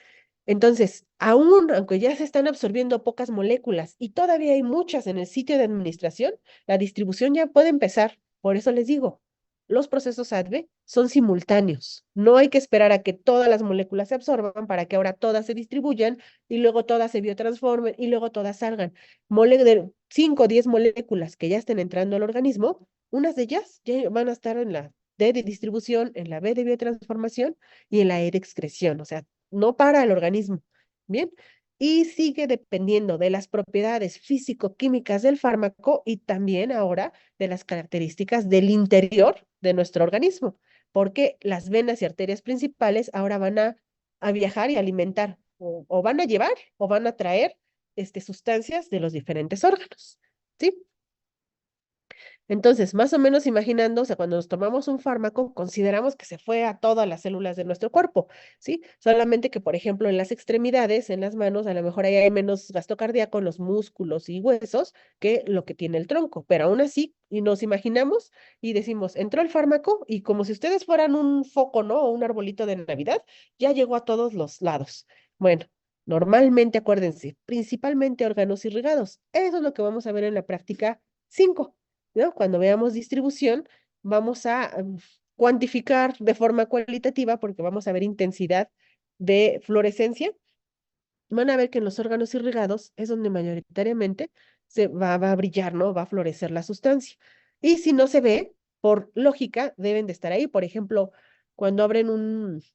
Entonces, aún aunque ya se están absorbiendo pocas moléculas y todavía hay muchas en el sitio de administración, la distribución ya puede empezar. Por eso les digo, los procesos ADVE son simultáneos. No hay que esperar a que todas las moléculas se absorban para que ahora todas se distribuyan y luego todas se biotransformen y luego todas salgan. De 5 o 10 moléculas que ya estén entrando al organismo, unas de ellas ya van a estar en la D de distribución, en la B de biotransformación y en la E de excreción. O sea, no para el organismo, ¿bien? Y sigue dependiendo de las propiedades físico-químicas del fármaco y también ahora de las características del interior de nuestro organismo, porque las venas y arterias principales ahora van a viajar y alimentar, o van a llevar o van a traer sustancias de los diferentes órganos, ¿sí? Entonces, más o menos imaginando, o sea, cuando nos tomamos un fármaco, consideramos que se fue a todas las células de nuestro cuerpo, ¿sí? Solamente que, por ejemplo, en las extremidades, en las manos, a lo mejor ahí hay menos gasto cardíaco en los músculos y huesos que lo que tiene el tronco, pero aún así, y nos imaginamos y decimos, entró el fármaco y como si ustedes fueran un foco, ¿no? O un arbolito de Navidad, ya llegó a todos los lados. Bueno. Normalmente, acuérdense, principalmente órganos irrigados. Eso es lo que vamos a ver en la práctica 5. ¿No? Cuando veamos distribución, vamos a cuantificar de forma cualitativa porque vamos a ver intensidad de fluorescencia. Van a ver que en los órganos irrigados es donde mayoritariamente va a brillar, ¿no? Va a florecer la sustancia. Y si no se ve, por lógica, deben de estar ahí. Por ejemplo, cuando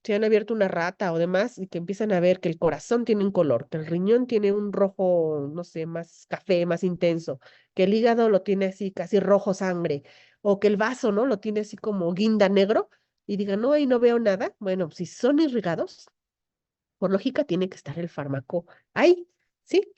se han abierto una rata o demás y que empiezan a ver que el corazón tiene un color, que el riñón tiene un rojo, no sé, más café, más intenso, que el hígado lo tiene así casi rojo sangre, o que el vaso, ¿no? Lo tiene así como guinda negro y digan, no, ahí no veo nada. Bueno, si son irrigados, por lógica tiene que estar el fármaco ahí, ¿sí?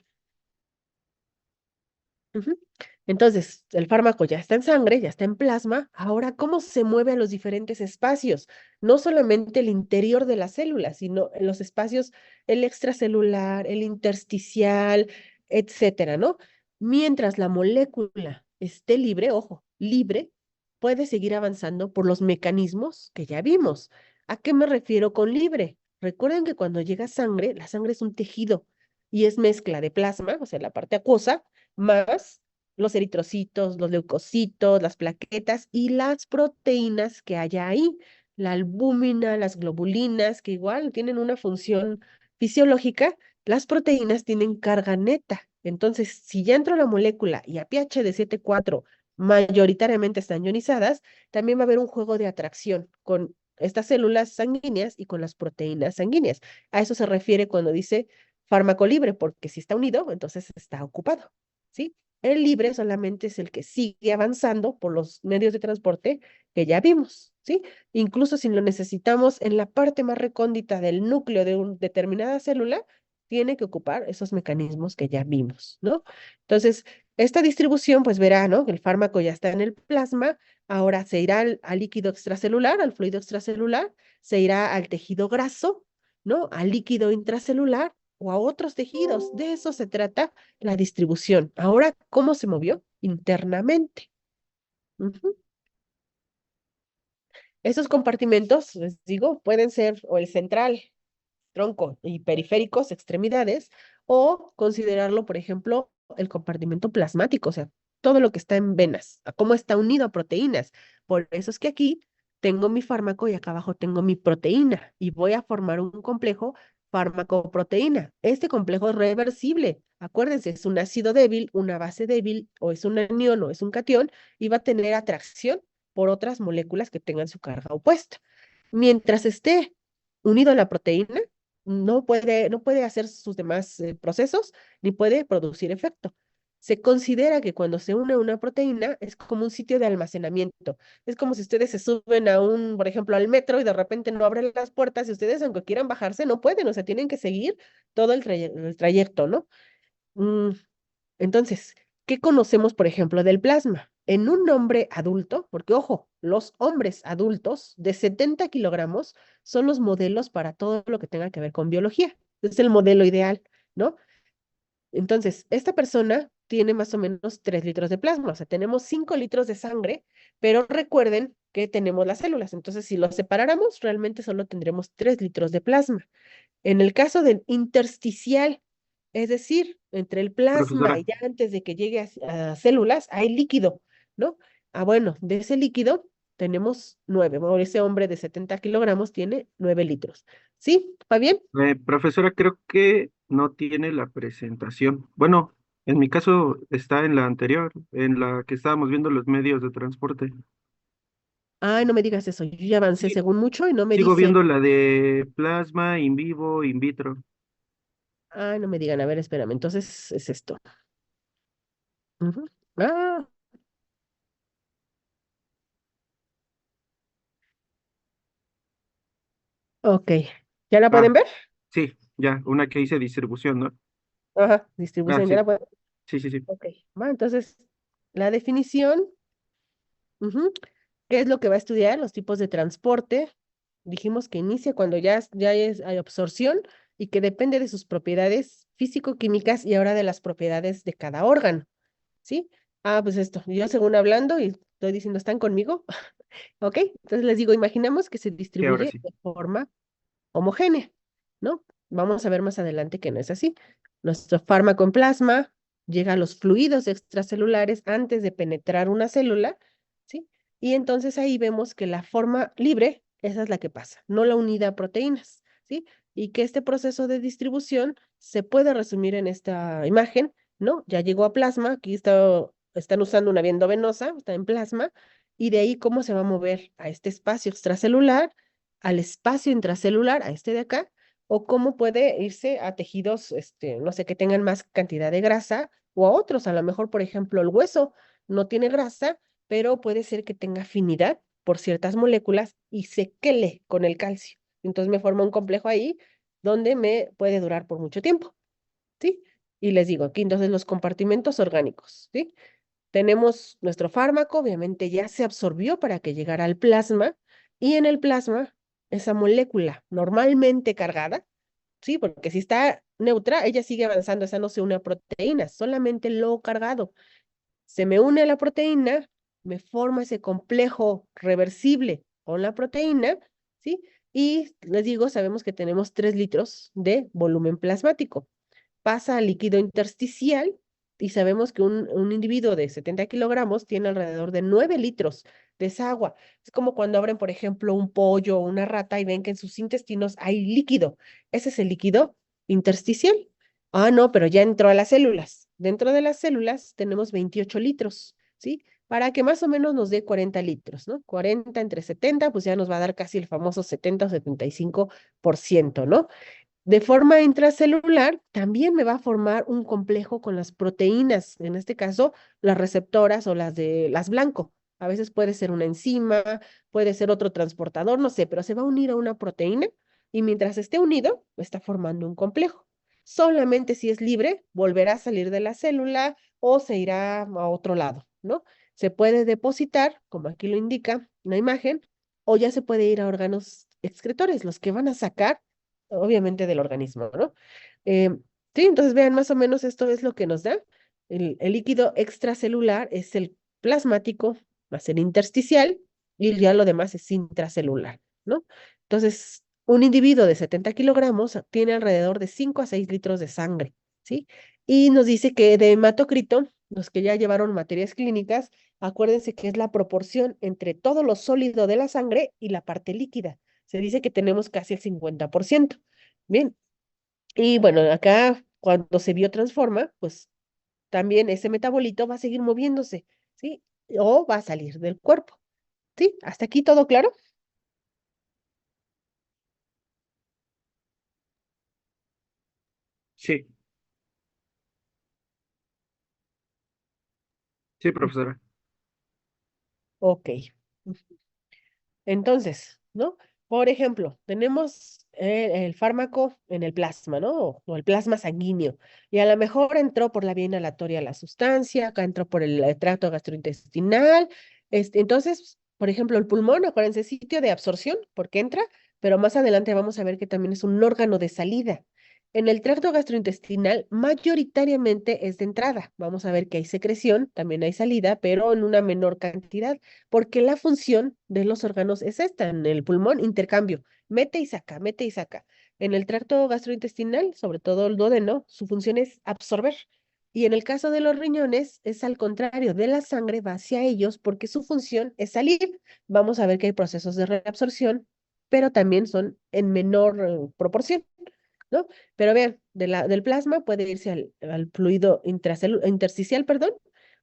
Ujú. Entonces, el fármaco ya está en sangre, ya está en plasma. Ahora, ¿cómo se mueve a los diferentes espacios? No solamente el interior de la célula, sino en los espacios, el extracelular, el intersticial, etcétera, ¿no? Mientras la molécula esté libre, ojo, libre, puede seguir avanzando por los mecanismos que ya vimos. ¿A qué me refiero con libre? Recuerden que cuando llega sangre, la sangre es un tejido y es mezcla de plasma, o sea, la parte acuosa, más los eritrocitos, los leucocitos, las plaquetas y las proteínas que haya ahí, la albúmina, las globulinas, que igual tienen una función fisiológica, las proteínas tienen carga neta. Entonces, si ya entró la molécula y a pH de 7,4 mayoritariamente están ionizadas, también va a haber un juego de atracción con estas células sanguíneas y con las proteínas sanguíneas. A eso se refiere cuando dice fármaco libre, porque si está unido, entonces está ocupado. ¿Sí? El libre solamente es el que sigue avanzando por los medios de transporte que ya vimos, ¿sí? Incluso si lo necesitamos en la parte más recóndita del núcleo de una determinada célula, tiene que ocupar esos mecanismos que ya vimos, ¿no? Entonces, esta distribución, pues verá, ¿no? Que el fármaco ya está en el plasma, ahora se irá al líquido extracelular, al fluido extracelular, se irá al tejido graso, ¿no? Al líquido intracelular o a otros tejidos. De eso se trata la distribución. Ahora, ¿cómo se movió? Internamente. Ujú. Esos compartimentos, les digo, pueden ser o el central, tronco y periféricos, extremidades, o considerarlo, por ejemplo, el compartimento plasmático, o sea, todo lo que está en venas, a cómo está unido a proteínas. Por eso es que aquí tengo mi fármaco y acá abajo tengo mi proteína y voy a formar un complejo fármaco-proteína. Este complejo es reversible. Acuérdense, es un ácido débil, una base débil, o es un anión o es un catión, y va a tener atracción por otras moléculas que tengan su carga opuesta. Mientras esté unido a la proteína, no puede hacer sus demás procesos ni puede producir efecto. Se considera que cuando se une una proteína es como un sitio de almacenamiento. Es como si ustedes se suben a por ejemplo, al metro y de repente no abren las puertas y ustedes, aunque quieran bajarse, no pueden, o sea, tienen que seguir todo el trayecto, ¿no? Mm, entonces, ¿qué conocemos, por ejemplo, del plasma? En un hombre adulto, porque ojo, los hombres adultos de 70 kilogramos son los modelos para todo lo que tenga que ver con biología. Es el modelo ideal, ¿no? Entonces, esta persona tiene más o menos 3 litros de plasma, o sea, tenemos 5 litros de sangre, pero recuerden que tenemos las células, entonces si los separáramos, realmente solo tendremos 3 litros de plasma. En el caso del intersticial, es decir, entre el plasma Profesora, y ya antes de que llegue a células, hay líquido, ¿no? Ah, bueno, de ese líquido tenemos 9. Bueno, ese hombre de 70 kilogramos tiene 9 litros. ¿Sí? ¿Va bien? profesora, creo que no tiene la presentación. Bueno, en mi caso está en la anterior, en la que estábamos viendo los medios de transporte. Ay, no me digas eso. Yo ya avancé Sí, según mucho y no me sigo dice. viendo la de plasma, in vivo, in vitro. Ay, no me digan. A ver, espérame. Entonces es esto. Ujú. Ah, ok. ¿Ya la Ah, pueden ver? sí, ya, una que dice distribución, ¿no? Ajá, Ah, distribución. ¿Ya la sí, pueden? sí, sí, sí. Ok. Va, entonces, la definición. Ujú. ¿Qué es lo que va a estudiar? Los tipos de transporte. Dijimos que inicia cuando hay absorción y que depende de sus propiedades físico-químicas y ahora de las propiedades de cada órgano, ¿sí? Ah, pues esto, yo según hablando y estoy diciendo, ¿están conmigo? ¿Ok? Entonces les digo, imaginamos que se Sí, ahora distribuye sí. de forma homogénea, ¿no? Vamos a ver más adelante que no es así. Nuestro fármaco en plasma llega a los fluidos extracelulares antes de penetrar una célula, ¿sí? Y entonces ahí vemos que la forma libre, esa es la que pasa, no la unida a proteínas, ¿sí? Y que este proceso de distribución se puede resumir en esta imagen, ¿no? Ya llegó a plasma, aquí están usando una vía endovenosa, está en plasma, y de ahí cómo se va a mover a este espacio extracelular, al espacio intracelular, a este de acá, o cómo puede irse a tejidos, no sé, que tengan más cantidad de grasa, o a otros, a lo mejor, por ejemplo, el hueso no tiene grasa, pero puede ser que tenga afinidad por ciertas moléculas y se quele con el calcio. Entonces me forma un complejo ahí donde me puede durar por mucho tiempo, ¿sí? Y les digo, aquí entonces los compartimentos orgánicos, ¿sí? Tenemos nuestro fármaco, obviamente ya se absorbió para que llegara al plasma, y en el plasma, esa molécula normalmente cargada, sí, porque si está neutra, ella sigue avanzando, esa no se une a proteínas, solamente lo cargado. Se me une a la proteína, me forma ese complejo reversible con la proteína, ¿sí? Y les digo, sabemos que tenemos 3 litros de volumen plasmático. Pasa al líquido intersticial y sabemos que un individuo de 70 kilogramos tiene alrededor de 9 litros de esa agua. Es como cuando abren, por ejemplo, un pollo o una rata y ven que en sus intestinos hay líquido. Ese es el líquido intersticial. Ah, no, pero ya entró a las células. Dentro de las células tenemos 28 litros, ¿sí? Para que más o menos nos dé 40 litros, ¿no? 40 entre 70, pues ya nos va a dar casi el famoso 70 o 75%, ¿no? De forma intracelular, también me va a formar un complejo con las proteínas, en este caso, las receptoras o las de las blanco. A veces puede ser una enzima, puede ser otro transportador, no sé, pero se va a unir a una proteína y mientras esté unido, está formando un complejo. Solamente si es libre, volverá a salir de la célula o se irá a otro lado, ¿no? Se puede depositar, como aquí lo indica la imagen, o ya se puede ir a órganos excretores, los que van a sacar obviamente del organismo, ¿no? Eh, sí, entonces vean, más o menos esto es lo que nos da. El líquido extracelular es el plasmático más el intersticial y ya lo demás es intracelular, ¿no? Entonces, un individuo de 70 kilogramos tiene alrededor de 5 a 6 litros de sangre, ¿sí? Y nos dice que de hematocrito, los que ya llevaron materias clínicas, acuérdense que es la proporción entre todo lo sólido de la sangre y la parte líquida. Se dice que tenemos casi el 50%. Bien, y bueno, acá cuando se biotransforma, pues también ese metabolito va a seguir moviéndose, ¿sí? O va a salir del cuerpo, ¿sí? ¿Hasta aquí todo claro? Sí, Sí, profesora. Ok. Entonces, ¿no? Por ejemplo, tenemos el fármaco en el plasma, ¿no? O el plasma sanguíneo. Y a lo mejor entró por la vía inhalatoria la sustancia, acá entró por el tracto gastrointestinal. Entonces, por ejemplo, el pulmón, acuérdense, sitio de absorción, porque entra, pero más adelante vamos a ver que también es un órgano de salida. En el tracto gastrointestinal, mayoritariamente es de entrada. Vamos a ver que hay secreción, también hay salida, pero en una menor cantidad porque la función de los órganos es esta, en el pulmón, intercambio, mete y saca, mete y saca. En el tracto gastrointestinal, sobre todo el duodeno, su función es absorber. Y en el caso de los riñones, es al contrario, de la sangre va hacia ellos porque su función es salir. Vamos a ver que hay procesos de reabsorción, pero también son en menor proporción, ¿no? Pero vean, del plasma puede irse al fluido intersticial, perdón,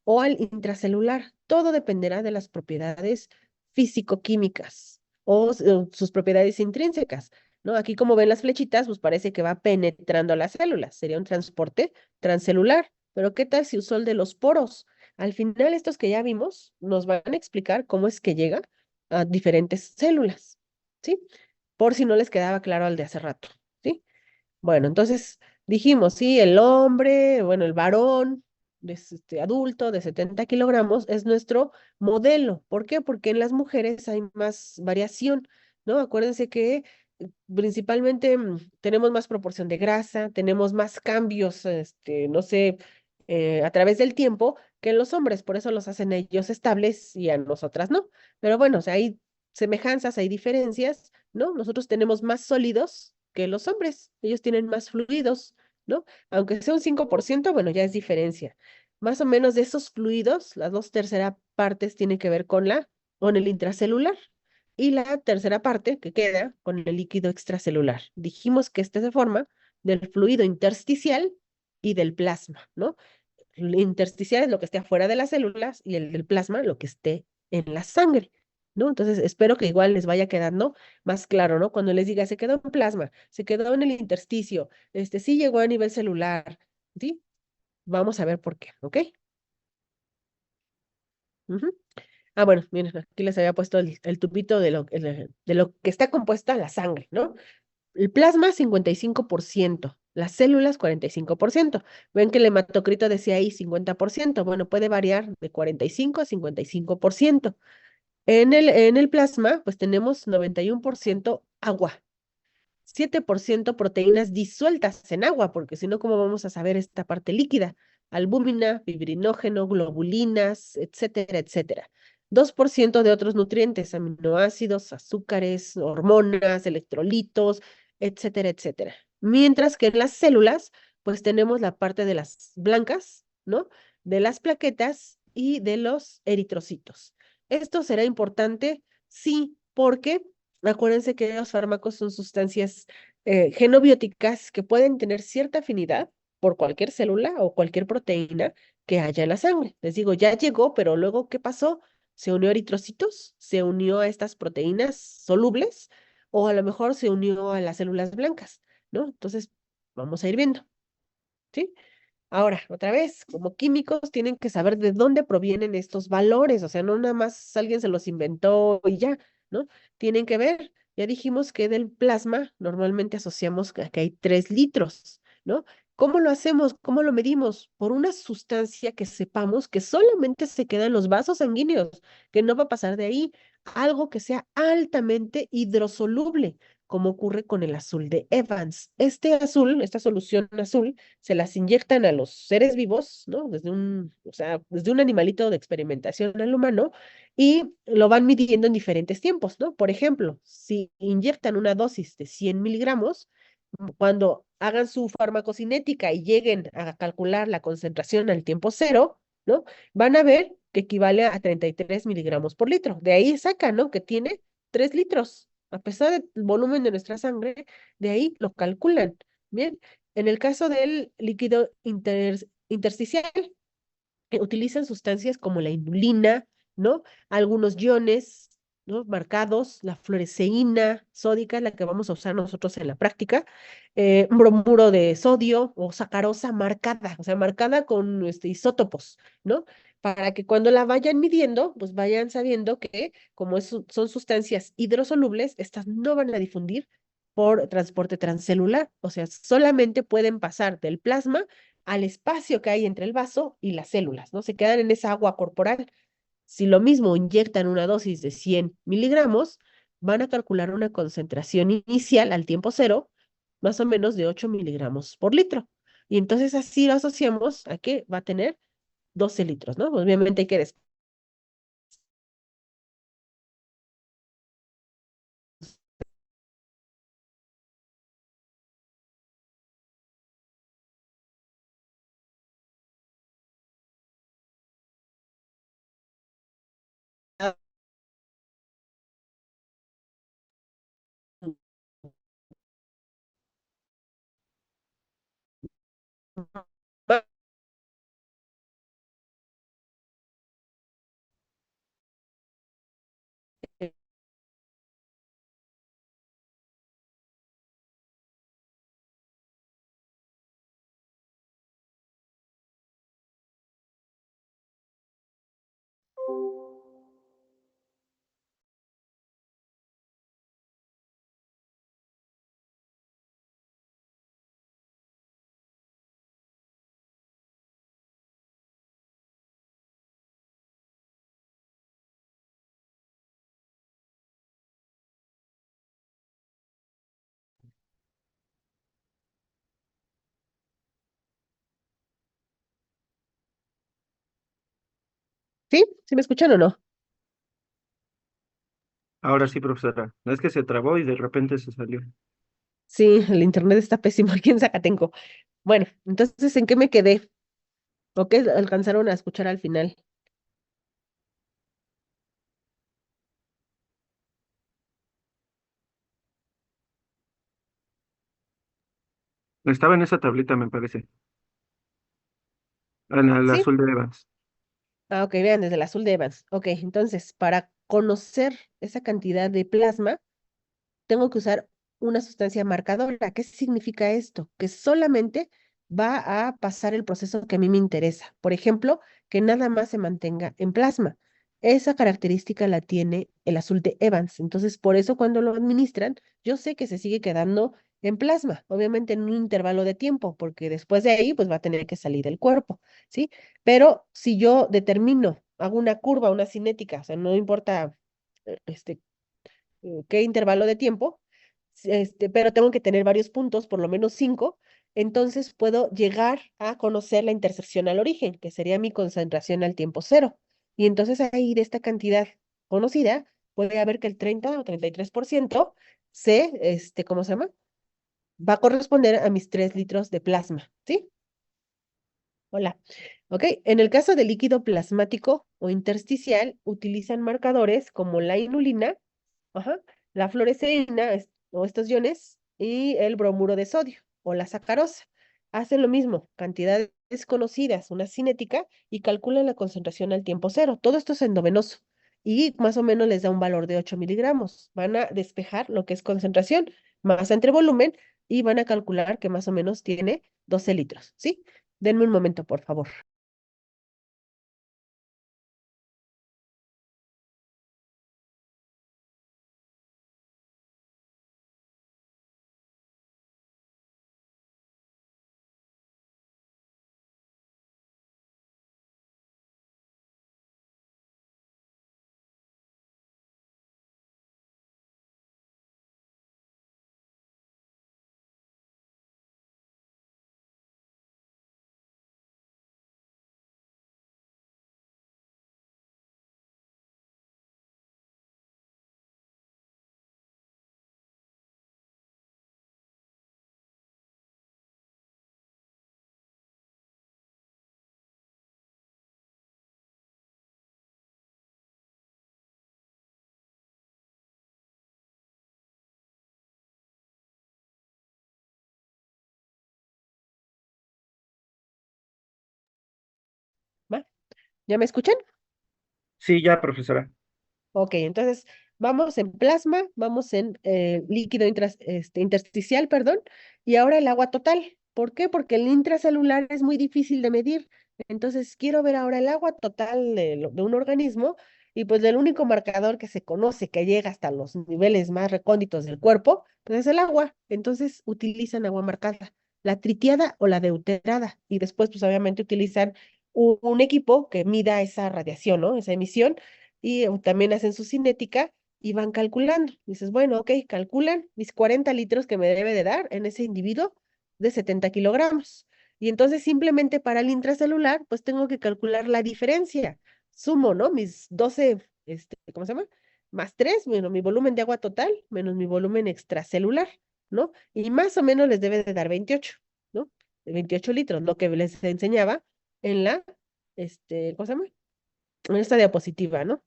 o al intracelular. Todo dependerá de las propiedades físico-químicas o sus propiedades intrínsecas, ¿no? Aquí como ven las flechitas, pues parece que va penetrando las células. Sería un transporte transcelular. Pero ¿qué tal si usó el de los poros? Al final, estos que ya vimos nos van a explicar cómo es que llega a diferentes células, ¿sí? Por si no les quedaba claro al de hace rato, ¿sí? Bueno, entonces dijimos, sí, el hombre, bueno, el varón adulto de 70 kilogramos es nuestro modelo. ¿Por qué? Porque en las mujeres hay más variación, ¿no? Acuérdense que principalmente tenemos más proporción de grasa, tenemos más cambios, no sé, a través del tiempo que en los hombres, por eso los hacen a ellos estables y a nosotras no. Pero bueno, o sea, hay semejanzas, hay diferencias, ¿no? Nosotros tenemos más sólidos que los hombres, ellos tienen más fluidos, ¿no? Aunque sea un 5%, bueno, ya es diferencia. Más o menos de esos fluidos, las dos terceras partes tienen que ver con el intracelular y la tercera parte que queda con el líquido extracelular. Dijimos que este se forma del fluido intersticial y del plasma, ¿no? El intersticial es lo que esté afuera de las células y el del plasma lo que esté en la sangre, ¿no? Entonces, espero que igual les vaya quedando más claro, ¿no? Cuando les diga, se quedó en plasma, se quedó en el intersticio, sí llegó a nivel celular, ¿sí? Vamos a ver por qué, ¿ok? Ujú. Ah, bueno, miren, aquí les había puesto el tubito de lo que está compuesta la sangre, ¿no? El plasma, 55%, las células, 45%. Ven que el hematocrito decía ahí 50%. Bueno, puede variar de 45 a 55%. En el plasma, pues tenemos 91% agua, 7% proteínas disueltas en agua, porque si no, ¿cómo vamos a saber esta parte líquida? Albúmina, fibrinógeno, globulinas, etcétera, etcétera. 2% de otros nutrientes, aminoácidos, azúcares, hormonas, electrolitos, etcétera, etcétera. Mientras que en las células, pues tenemos la parte de las blancas, ¿no? De las plaquetas y de los eritrocitos. Esto será importante, sí, porque acuérdense que los fármacos son sustancias genobióticas que pueden tener cierta afinidad por cualquier célula o cualquier proteína que haya en la sangre. Les digo, ya llegó, pero luego, ¿qué pasó? Se unió a eritrocitos, se unió a estas proteínas solubles o a lo mejor se unió a las células blancas, ¿no? Entonces, vamos a ir viendo, ¿sí? Ahora, otra vez, como químicos tienen que saber de dónde provienen estos valores, o sea, no nada más alguien se los inventó y ya, ¿no? Tienen que ver, ya dijimos que del plasma normalmente asociamos que hay 3 litros, ¿no? ¿Cómo lo hacemos? ¿Cómo lo medimos? Por una sustancia que sepamos que solamente se queda en los vasos sanguíneos, que no va a pasar de ahí, algo que sea altamente hidrosoluble, como ocurre con el azul de Evans. Este azul, esta solución azul, se las inyectan a los seres vivos, ¿no? O sea, desde un animalito de experimentación al humano y lo van midiendo en diferentes tiempos, ¿no? Por ejemplo, si inyectan una dosis de 100 miligramos, cuando hagan su farmacocinética y lleguen a calcular la concentración al tiempo cero, ¿no? Van a ver que equivale a 33 miligramos por litro. De ahí sacan, ¿no? Que tiene 3 litros. A pesar del volumen de nuestra sangre, de ahí lo calculan. Bien, en el caso del líquido intersticial, utilizan sustancias como la inulina, ¿no? Algunos iones, ¿no? Marcados, la fluoresceína sódica, la que vamos a usar nosotros en la práctica, bromuro de sodio o sacarosa marcada, o sea, marcada con isótopos, ¿no? para que cuando la vayan midiendo, pues vayan sabiendo que como son sustancias hidrosolubles, estas no van a difundir por transporte transcelular, o sea, solamente pueden pasar del plasma al espacio que hay entre el vaso y las células, ¿no? Se quedan en esa agua corporal. Si lo mismo inyectan una dosis de 100 miligramos, van a calcular una concentración inicial al tiempo cero, más o menos de 8 miligramos por litro. Y entonces así lo asociamos a que va a tener 12 litros, ¿no? Obviamente hay que ¿Sí? ¿Sí me escuchan o no? Ahora sí, profesora. No es que se trabó y de repente se salió. Sí, el internet está pésimo aquí en Zacatenco. Bueno, entonces, ¿en qué me quedé? ¿O qué alcanzaron a escuchar al final? Estaba en esa tablita, me parece. En el ¿Sí? azul de Evans. Ah, ok, vean, desde el azul de Evans. Ok, entonces, para conocer esa cantidad de plasma, tengo que usar una sustancia marcadora. ¿Qué significa esto? Que solamente va a pasar el proceso que a mí me interesa. Por ejemplo, que nada más se mantenga en plasma. Esa característica la tiene el azul de Evans. Entonces, por eso cuando lo administran, yo sé que se sigue quedando en plasma, obviamente en un intervalo de tiempo, porque después de ahí, pues va a tener que salir del cuerpo, ¿sí? Pero si yo determino, hago una curva, una cinética, o sea, no importa este, qué intervalo de tiempo, pero tengo que tener varios puntos, por lo menos 5, entonces puedo llegar a conocer la intersección al origen, que sería mi concentración al tiempo cero. Y entonces ahí de esta cantidad conocida, puede haber que el 30 o 33% ¿cómo se llama? Va a corresponder a mis 3 litros de plasma, ¿sí? Hola. Ok, en el caso del líquido plasmático o intersticial, utilizan marcadores como la inulina, ajá, la fluoresceína o estos iones y el bromuro de sodio o la sacarosa. Hacen lo mismo, cantidades conocidas, una cinética y calculan la concentración al tiempo cero. Todo esto es endovenoso y más o menos les da un valor de 8 miligramos. Van a despejar lo que es concentración, masa entre volumen y van a calcular que más o menos tiene 12 litros, ¿sí? Denme un momento, por favor. ¿Va? ¿Ya me escuchan? Sí, ya, profesora. Ok, entonces vamos en plasma, vamos en líquido intersticial, perdón, y ahora el agua total. ¿Por qué? Porque el intracelular es muy difícil de medir. Entonces, quiero ver ahora el agua total de un organismo y pues el único marcador que se conoce que llega hasta los niveles más recónditos del cuerpo, pues es el agua. Entonces, utilizan agua marcada, la tritiada o la deuterada. Y después, pues obviamente utilizan un equipo que mida esa radiación, ¿no? Esa emisión y también hacen su cinética y van calculando. Dices, bueno, ok, calculan mis 40 litros que me debe de dar en ese individuo de 70 kilogramos. Y entonces simplemente para el intracelular, pues tengo que calcular la diferencia. Sumo, ¿no? Mis 12, ¿cómo se llama? Más 3 menos mi volumen de agua total, menos mi volumen extracelular, ¿no? Y más o menos les debe de dar 28, ¿no? 28 litros, lo que les enseñaba en la, ¿cómo se llama? En esta diapositiva, ¿no?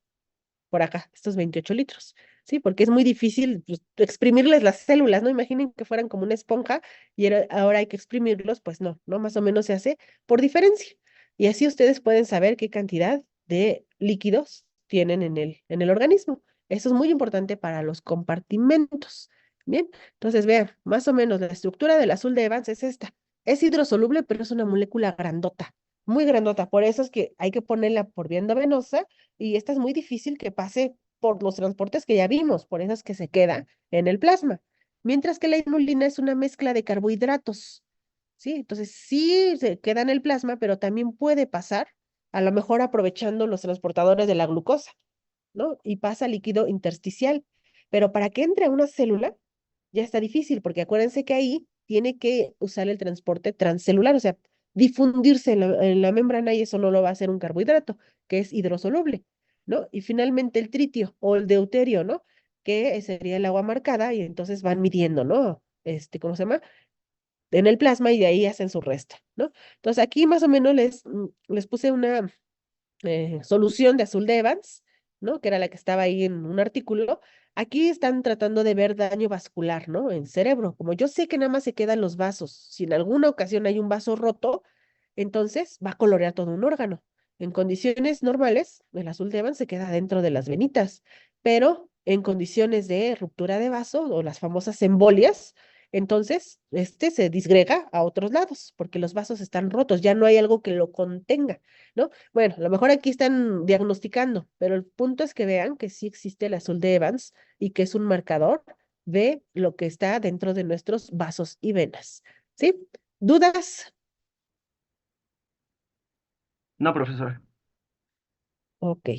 Por acá, estos 28 litros, ¿sí? Porque es muy difícil pues, exprimirles las células, ¿no? Imaginen que fueran como una esponja y ahora hay que exprimirlos, pues no, ¿no? Más o menos se hace por diferencia. Y así ustedes pueden saber qué cantidad de líquidos tienen en el organismo. Eso es muy importante para los compartimentos. Bien, entonces vean, más o menos la estructura del azul de Evans es esta. Es hidrosoluble, pero es una molécula grandota, muy grandota. Por eso es que hay que ponerla por vía endovenosa y esta es muy difícil que pase por los transportes que ya vimos, por eso es que se queda en el plasma. Mientras que la inulina es una mezcla de carbohidratos, ¿sí? Entonces sí se queda en el plasma, pero también puede pasar, a lo mejor aprovechando los transportadores de la glucosa, ¿no? Y pasa líquido intersticial. Pero para que entre a una célula, ya está difícil, porque acuérdense que ahí tiene que usar el transporte transcelular, o sea, difundirse en la membrana y eso no lo va a hacer un carbohidrato, que es hidrosoluble, ¿no? Y finalmente el tritio o el deuterio, ¿no? Que sería el agua marcada y entonces van midiendo, ¿no? ¿Cómo se llama? En el plasma y de ahí hacen su resta, ¿no? Entonces aquí más o menos les puse una solución de azul de Evans, ¿no? Que era la que estaba ahí en un artículo. Aquí están tratando de ver daño vascular, ¿no? En cerebro. Como yo sé que nada más se quedan los vasos, si en alguna ocasión hay un vaso roto, entonces va a colorear todo un órgano. En condiciones normales, el azul de Evans se queda dentro de las venitas, pero en condiciones de ruptura de vaso o las famosas embolias, entonces este se disgrega a otros lados porque los vasos están rotos, ya no hay algo que lo contenga, ¿no? Bueno, a lo mejor aquí están diagnosticando, pero el punto es que vean que sí existe el azul de Evans y que es un marcador de lo que está dentro de nuestros vasos y venas. ¿Sí? ¿Dudas? No, profesora. Ok.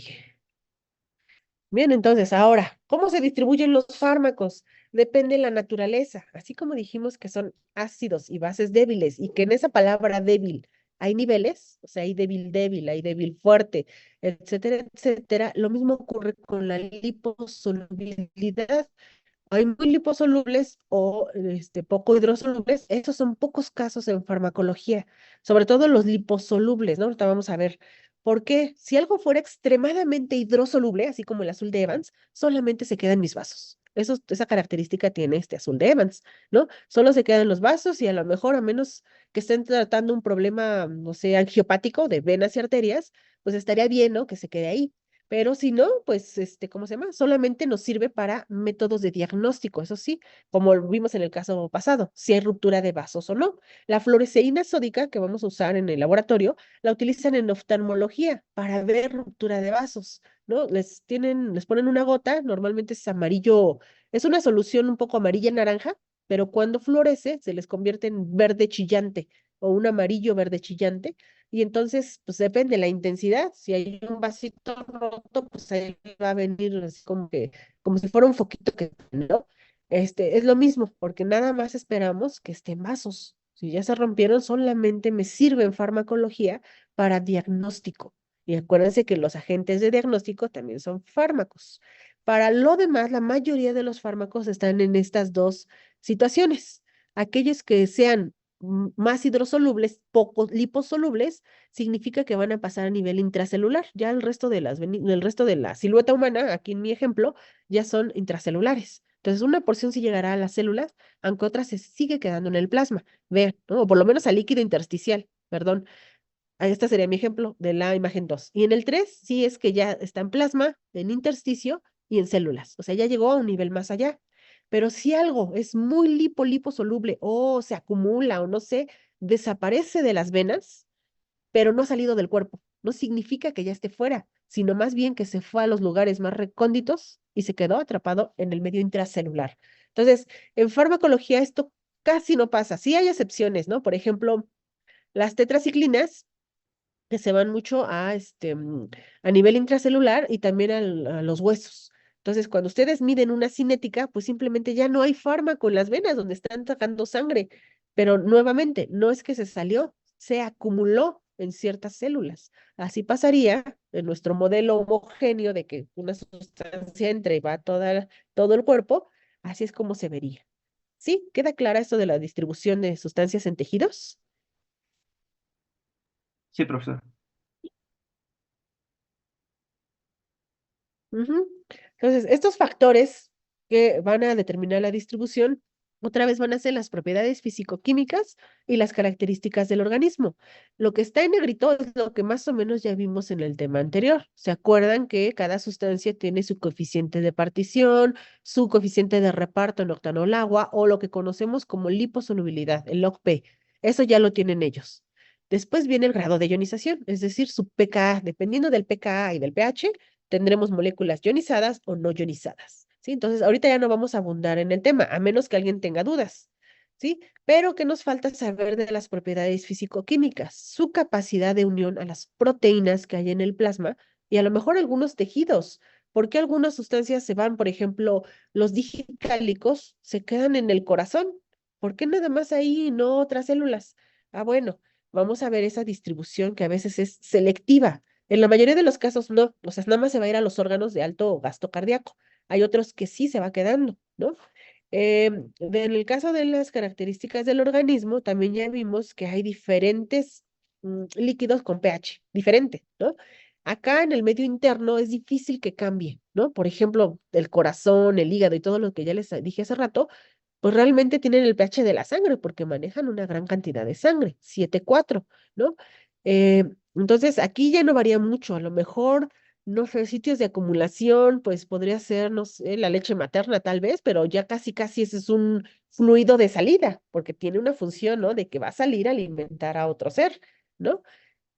Bien, entonces ahora, ¿cómo se distribuyen los fármacos? Depende de la naturaleza. Así como dijimos que son ácidos y bases débiles y que en esa palabra débil hay niveles, o sea, hay débil débil, hay débil fuerte, etcétera, etcétera. Lo mismo ocurre con la liposolubilidad. Hay muy liposolubles o poco hidrosolubles. Estos son pocos casos en farmacología, sobre todo los liposolubles, ¿no? Ahorita vamos a ver por qué. Si algo fuera extremadamente hidrosoluble, así como el azul de Evans, solamente se queda en mis vasos. Esa característica tiene este azul de Evans, ¿no? Solo se queda en los vasos y a lo mejor, a menos que estén tratando un problema, no sé, angiopático de venas y arterias, pues estaría bien, ¿no? Que se quede ahí. Pero si no, pues, ¿cómo se llama? Solamente nos sirve para métodos de diagnóstico, eso sí, como lo vimos en el caso pasado, si hay ruptura de vasos o no. La fluoresceína sódica que vamos a usar en el laboratorio, la utilizan en oftalmología para ver ruptura de vasos, ¿no? Les ponen una gota, normalmente es amarillo, es una solución un poco amarilla naranja, pero cuando fluoresce se les convierte en verde chillante o un amarillo verde chillante y entonces, pues depende de la intensidad. Si hay un vasito roto, pues ahí va a venir así como que, como si fuera un foquito que, ¿no? Es lo mismo, porque nada más esperamos que estén vasos. Si ya se rompieron, solamente me sirve en farmacología para diagnóstico. Y acuérdense que los agentes de diagnóstico también son fármacos. Para lo demás, la mayoría de los fármacos están en estas dos situaciones. Aquellos que sean más hidrosolubles, pocos liposolubles, significa que van a pasar a nivel intracelular. Ya el resto de la silueta humana, aquí en mi ejemplo, ya son intracelulares. Entonces, una porción sí llegará a las células, aunque otra se sigue quedando en el plasma. Vean, ¿no? O por lo menos al líquido intersticial, perdón. Este sería mi ejemplo de la imagen 2. Y en el 3 sí es que ya está en plasma, en intersticio y en células. O sea, ya llegó a un nivel más allá. Pero si algo es muy liposoluble o se acumula o no sé, desaparece de las venas, pero no ha salido del cuerpo. No significa que ya esté fuera, sino más bien que se fue a los lugares más recónditos y se quedó atrapado en el medio intracelular. Entonces, en farmacología esto casi no pasa. Sí hay excepciones, ¿no? Por ejemplo, las tetraciclinas que se van mucho a nivel intracelular y también a los huesos. Entonces, cuando ustedes miden una cinética, pues simplemente ya no hay fármaco en las venas donde están sacando sangre. Pero nuevamente, no es que se salió, se acumuló en ciertas células. Así pasaría en nuestro modelo homogéneo de que una sustancia entre y va todo el cuerpo, así es como se vería. ¿Sí? ¿Queda clara esto de la distribución de sustancias en tejidos? Sí, profesor. Ujú. Entonces, estos factores que van a determinar la distribución, otra vez van a ser las propiedades físico-químicas y las características del organismo. Lo que está en negrito es lo que más o menos ya vimos en el tema anterior. ¿Se acuerdan que cada sustancia tiene su coeficiente de partición, su coeficiente de reparto en octanol agua o lo que conocemos como liposolubilidad, el log-P? Eso ya lo tienen ellos. Después viene el grado de ionización, es decir, su pKa. Dependiendo del pKa y del pH, tendremos moléculas ionizadas o no ionizadas, ¿sí? Entonces, ahorita ya no vamos a abundar en el tema, a menos que alguien tenga dudas, ¿sí? Pero ¿qué nos falta saber de las propiedades físico-químicas? Su capacidad de unión a las proteínas que hay en el plasma y a lo mejor algunos tejidos. ¿Por qué algunas sustancias se van, por ejemplo, los digitalicos se quedan en el corazón? ¿Por qué nada más ahí y no otras células? Ah, bueno, vamos a ver esa distribución que a veces es selectiva. En la mayoría de los casos no, o sea, nada más se va a ir a los órganos de alto gasto cardíaco. Hay otros que sí se va quedando, ¿no? En el caso de las características del organismo, también ya vimos que hay diferentes líquidos con pH, diferente, ¿no? Acá en el medio interno es difícil que cambie, ¿no? Por ejemplo, el corazón, el hígado y todo lo que ya les dije hace rato, pues realmente tienen el pH de la sangre porque manejan una gran cantidad de sangre, 7,4, ¿no? Eh, entonces, aquí ya no varía mucho, a lo mejor, no sé, sitios de acumulación, pues podría ser, no sé, la leche materna tal vez, pero ya casi, casi ese es un fluido de salida, porque tiene una función, ¿no? De que va a salir a alimentar a otro ser, ¿no?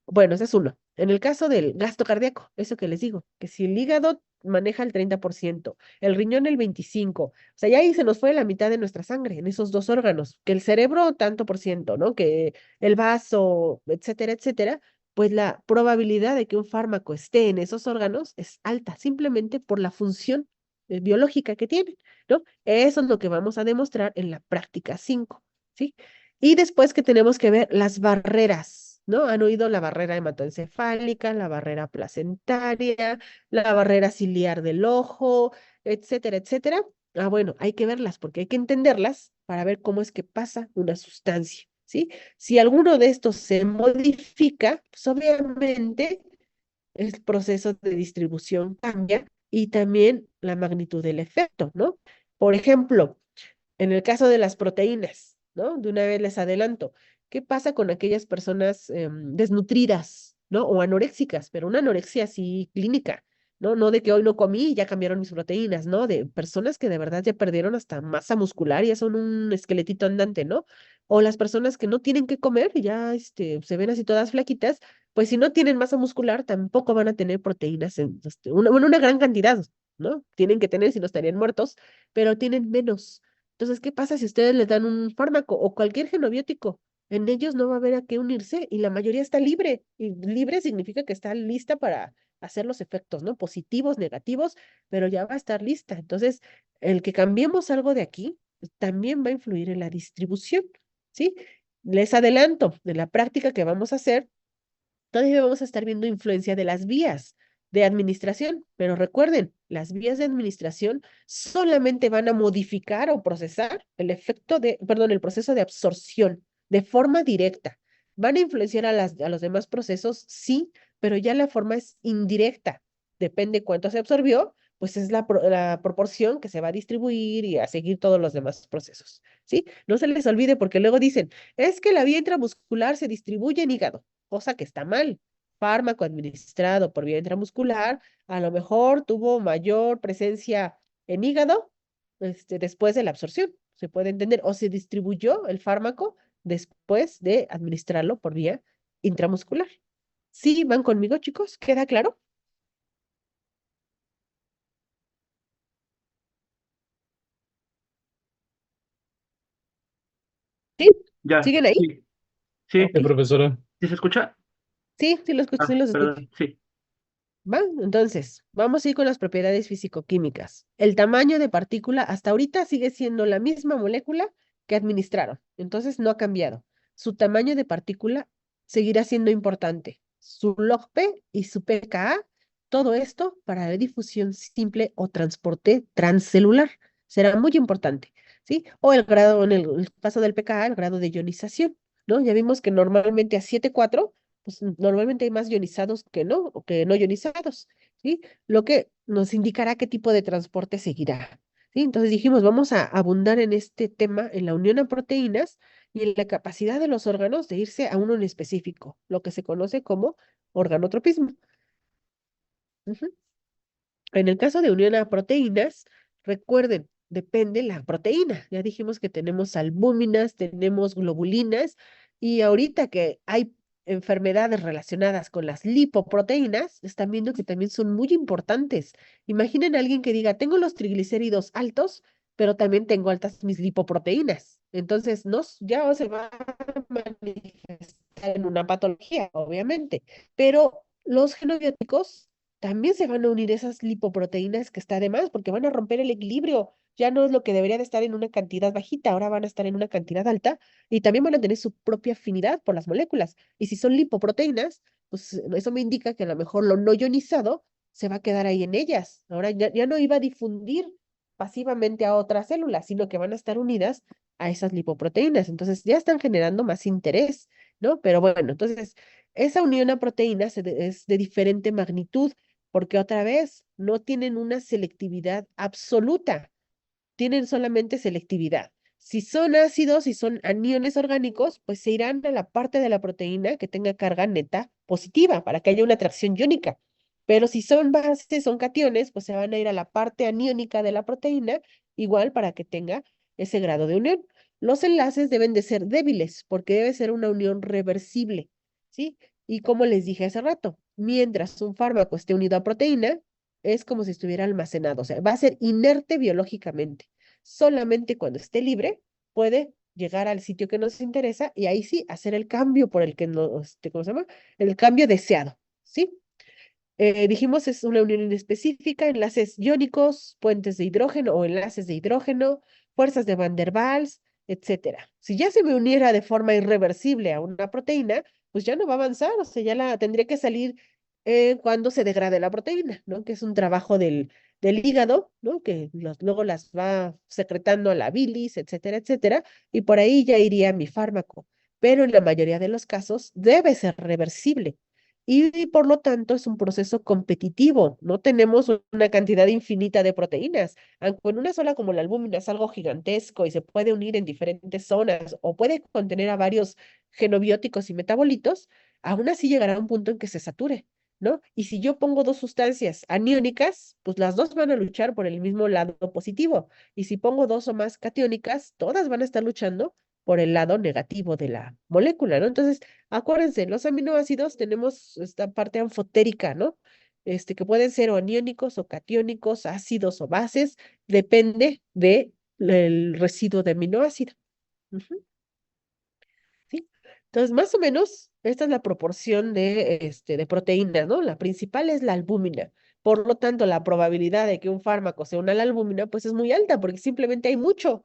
Bueno, ese es uno. En el caso del gasto cardíaco, eso que les digo, que si el hígado maneja el 30%, el riñón el 25%, o sea, ya ahí se nos fue la mitad de nuestra sangre en esos dos órganos, que el cerebro tanto por ciento, ¿no? Que el vaso, etcétera, etcétera, pues la probabilidad de que un fármaco esté en esos órganos es alta, simplemente por la función biológica que tiene, ¿no? Eso es lo que vamos a demostrar en la práctica 5, ¿sí? Y después que tenemos que ver las barreras, ¿no? Han oído la barrera hematoencefálica, la barrera placentaria, la barrera ciliar del ojo, etcétera, etcétera. Ah, bueno, hay que verlas porque hay que entenderlas para ver cómo es que pasa una sustancia, ¿sí? Si alguno de estos se modifica, pues obviamente el proceso de distribución cambia y también la magnitud del efecto, ¿no? Por ejemplo, en el caso de las proteínas, ¿no? De una vez les adelanto, ¿qué pasa con aquellas personas desnutridas, ¿no? O anoréxicas, pero una anorexia así clínica, ¿no? No de que hoy no comí y ya cambiaron mis proteínas, ¿no? De personas que de verdad ya perdieron hasta masa muscular y ya son un esqueletito andante, ¿no? O las personas que no tienen que comer y ya se ven así todas flaquitas, pues si no tienen masa muscular tampoco van a tener proteínas en una gran cantidad, ¿no? Tienen que tener, si no estarían muertos, pero tienen menos. Entonces, ¿qué pasa si ustedes les dan un fármaco o cualquier genobiótico? En ellos no va a haber a qué unirse y la mayoría está libre. Y libre significa que está lista para hacer los efectos, ¿no? Positivos, negativos, pero ya va a estar lista. Entonces, el que cambiemos algo de aquí también va a influir en la distribución, ¿sí? Les adelanto, de la práctica que vamos a hacer, todavía vamos a estar viendo influencia de las vías de administración, pero recuerden, las vías de administración solamente van a modificar o procesar el efecto perdón, el proceso de absorción de forma directa. ¿Van a influenciar a los demás procesos? Sí, pero ya la forma es indirecta. Depende cuánto se absorbió, pues es la proporción que se va a distribuir y a seguir todos los demás procesos, ¿sí? No se les olvide porque luego dicen, es que la vía intramuscular se distribuye en hígado, cosa que está mal. Fármaco administrado por vía intramuscular, a lo mejor tuvo mayor presencia en hígado, después de la absorción, se puede entender, o se distribuyó el fármaco después de administrarlo por vía intramuscular, ¿Sí van conmigo, chicos? ¿Queda claro? ¿Sí? Ya, ¿Siguen ahí? sí, sí, Ok. Profesora. ¿sí se escucha? Sí, sí lo escucho, sí Ah, los escucho. perdón, sí. ¿Va? Entonces, vamos a ir con las propiedades físico-químicas. El tamaño de partícula hasta ahorita sigue siendo la misma molécula que administraron, entonces no ha cambiado. Su tamaño de partícula seguirá siendo importante. Su log P y su pKa, todo esto para la difusión simple o transporte transcelular será muy importante, ¿sí? O el grado, en el caso del pKa, el grado de ionización, ¿no? Ya vimos que normalmente a 7,4 pues normalmente hay más ionizados que no ionizados, ¿sí? Lo que nos indicará qué tipo de transporte seguirá, ¿sí? Entonces dijimos, vamos a abundar en este tema, en la unión a proteínas y en la capacidad de los órganos de irse a uno en específico, lo que se conoce como organotropismo. Ujú. En el caso de unión a proteínas, recuerden, depende la proteína. Ya dijimos que tenemos albúminas, tenemos globulinas y ahorita que hay enfermedades relacionadas con las lipoproteínas, están viendo que también son muy importantes. Imaginen a alguien que diga, tengo los triglicéridos altos, pero también tengo altas mis lipoproteínas. Entonces, no, ya se va a manifestar en una patología, obviamente, pero los genobióticos también se van a unir esas lipoproteínas que está de más porque van a romper el equilibrio. Ya no es lo que debería de estar en una cantidad bajita, ahora van a estar en una cantidad alta y también van a tener su propia afinidad por las moléculas. Y si son lipoproteínas, pues eso me indica que a lo mejor lo no ionizado se va a quedar ahí en ellas. Ahora ya no iba a difundir pasivamente a otras células, sino que van a estar unidas a esas lipoproteínas. Entonces ya están generando más interés, ¿no? Pero bueno, entonces esa unión a proteínas es de diferente magnitud porque otra vez no tienen una selectividad absoluta, tienen solamente selectividad. Si son ácidos, si son aniones orgánicos, pues se irán a la parte de la proteína que tenga carga neta positiva para que haya una atracción iónica. Pero si son bases, son cationes, pues se van a ir a la parte aniónica de la proteína, igual para que tenga ese grado de unión. Los enlaces deben de ser débiles porque debe ser una unión reversible, ¿sí? Y como les dije hace rato, mientras un fármaco esté unido a proteína, es como si estuviera almacenado, o sea, va a ser inerte biológicamente. Solamente cuando esté libre puede llegar al sitio que nos interesa y ahí sí hacer el cambio por el que nos, ¿cómo se llama? El cambio deseado, ¿sí? Dijimos es una unión específica, enlaces iónicos, puentes de hidrógeno o enlaces de hidrógeno, fuerzas de Van der Waals, etcétera. Si ya se me uniera de forma irreversible a una proteína, pues ya no va a avanzar, o sea, ya la tendría que salir cuando se degrade la proteína, ¿no? Que es un trabajo del hígado, ¿no? Que luego las va secretando a la bilis, etcétera, etcétera, y por ahí ya iría mi fármaco. Pero en la mayoría de los casos debe ser reversible y por lo tanto es un proceso competitivo. No tenemos una cantidad infinita de proteínas. Aunque en una sola como la albúmina es algo gigantesco y se puede unir en diferentes zonas o puede contener a varios genobióticos y metabolitos, aún así llegará a un punto en que se sature, ¿no? Y si yo pongo dos sustancias aniónicas, pues las dos van a luchar por el mismo lado positivo. Y si pongo dos o más catiónicas, todas van a estar luchando por el lado negativo de la molécula, ¿no? Entonces, acuérdense, los aminoácidos tenemos esta parte anfotérica, ¿no? Que pueden ser o aniónicos o catiónicos, ácidos o bases, depende del residuo de aminoácido. Ujú, ¿sí? Entonces, más o menos, esta es la proporción de proteínas, ¿no? La principal es la albúmina. Por lo tanto, la probabilidad de que un fármaco se una a la albúmina, pues es muy alta, porque simplemente hay mucha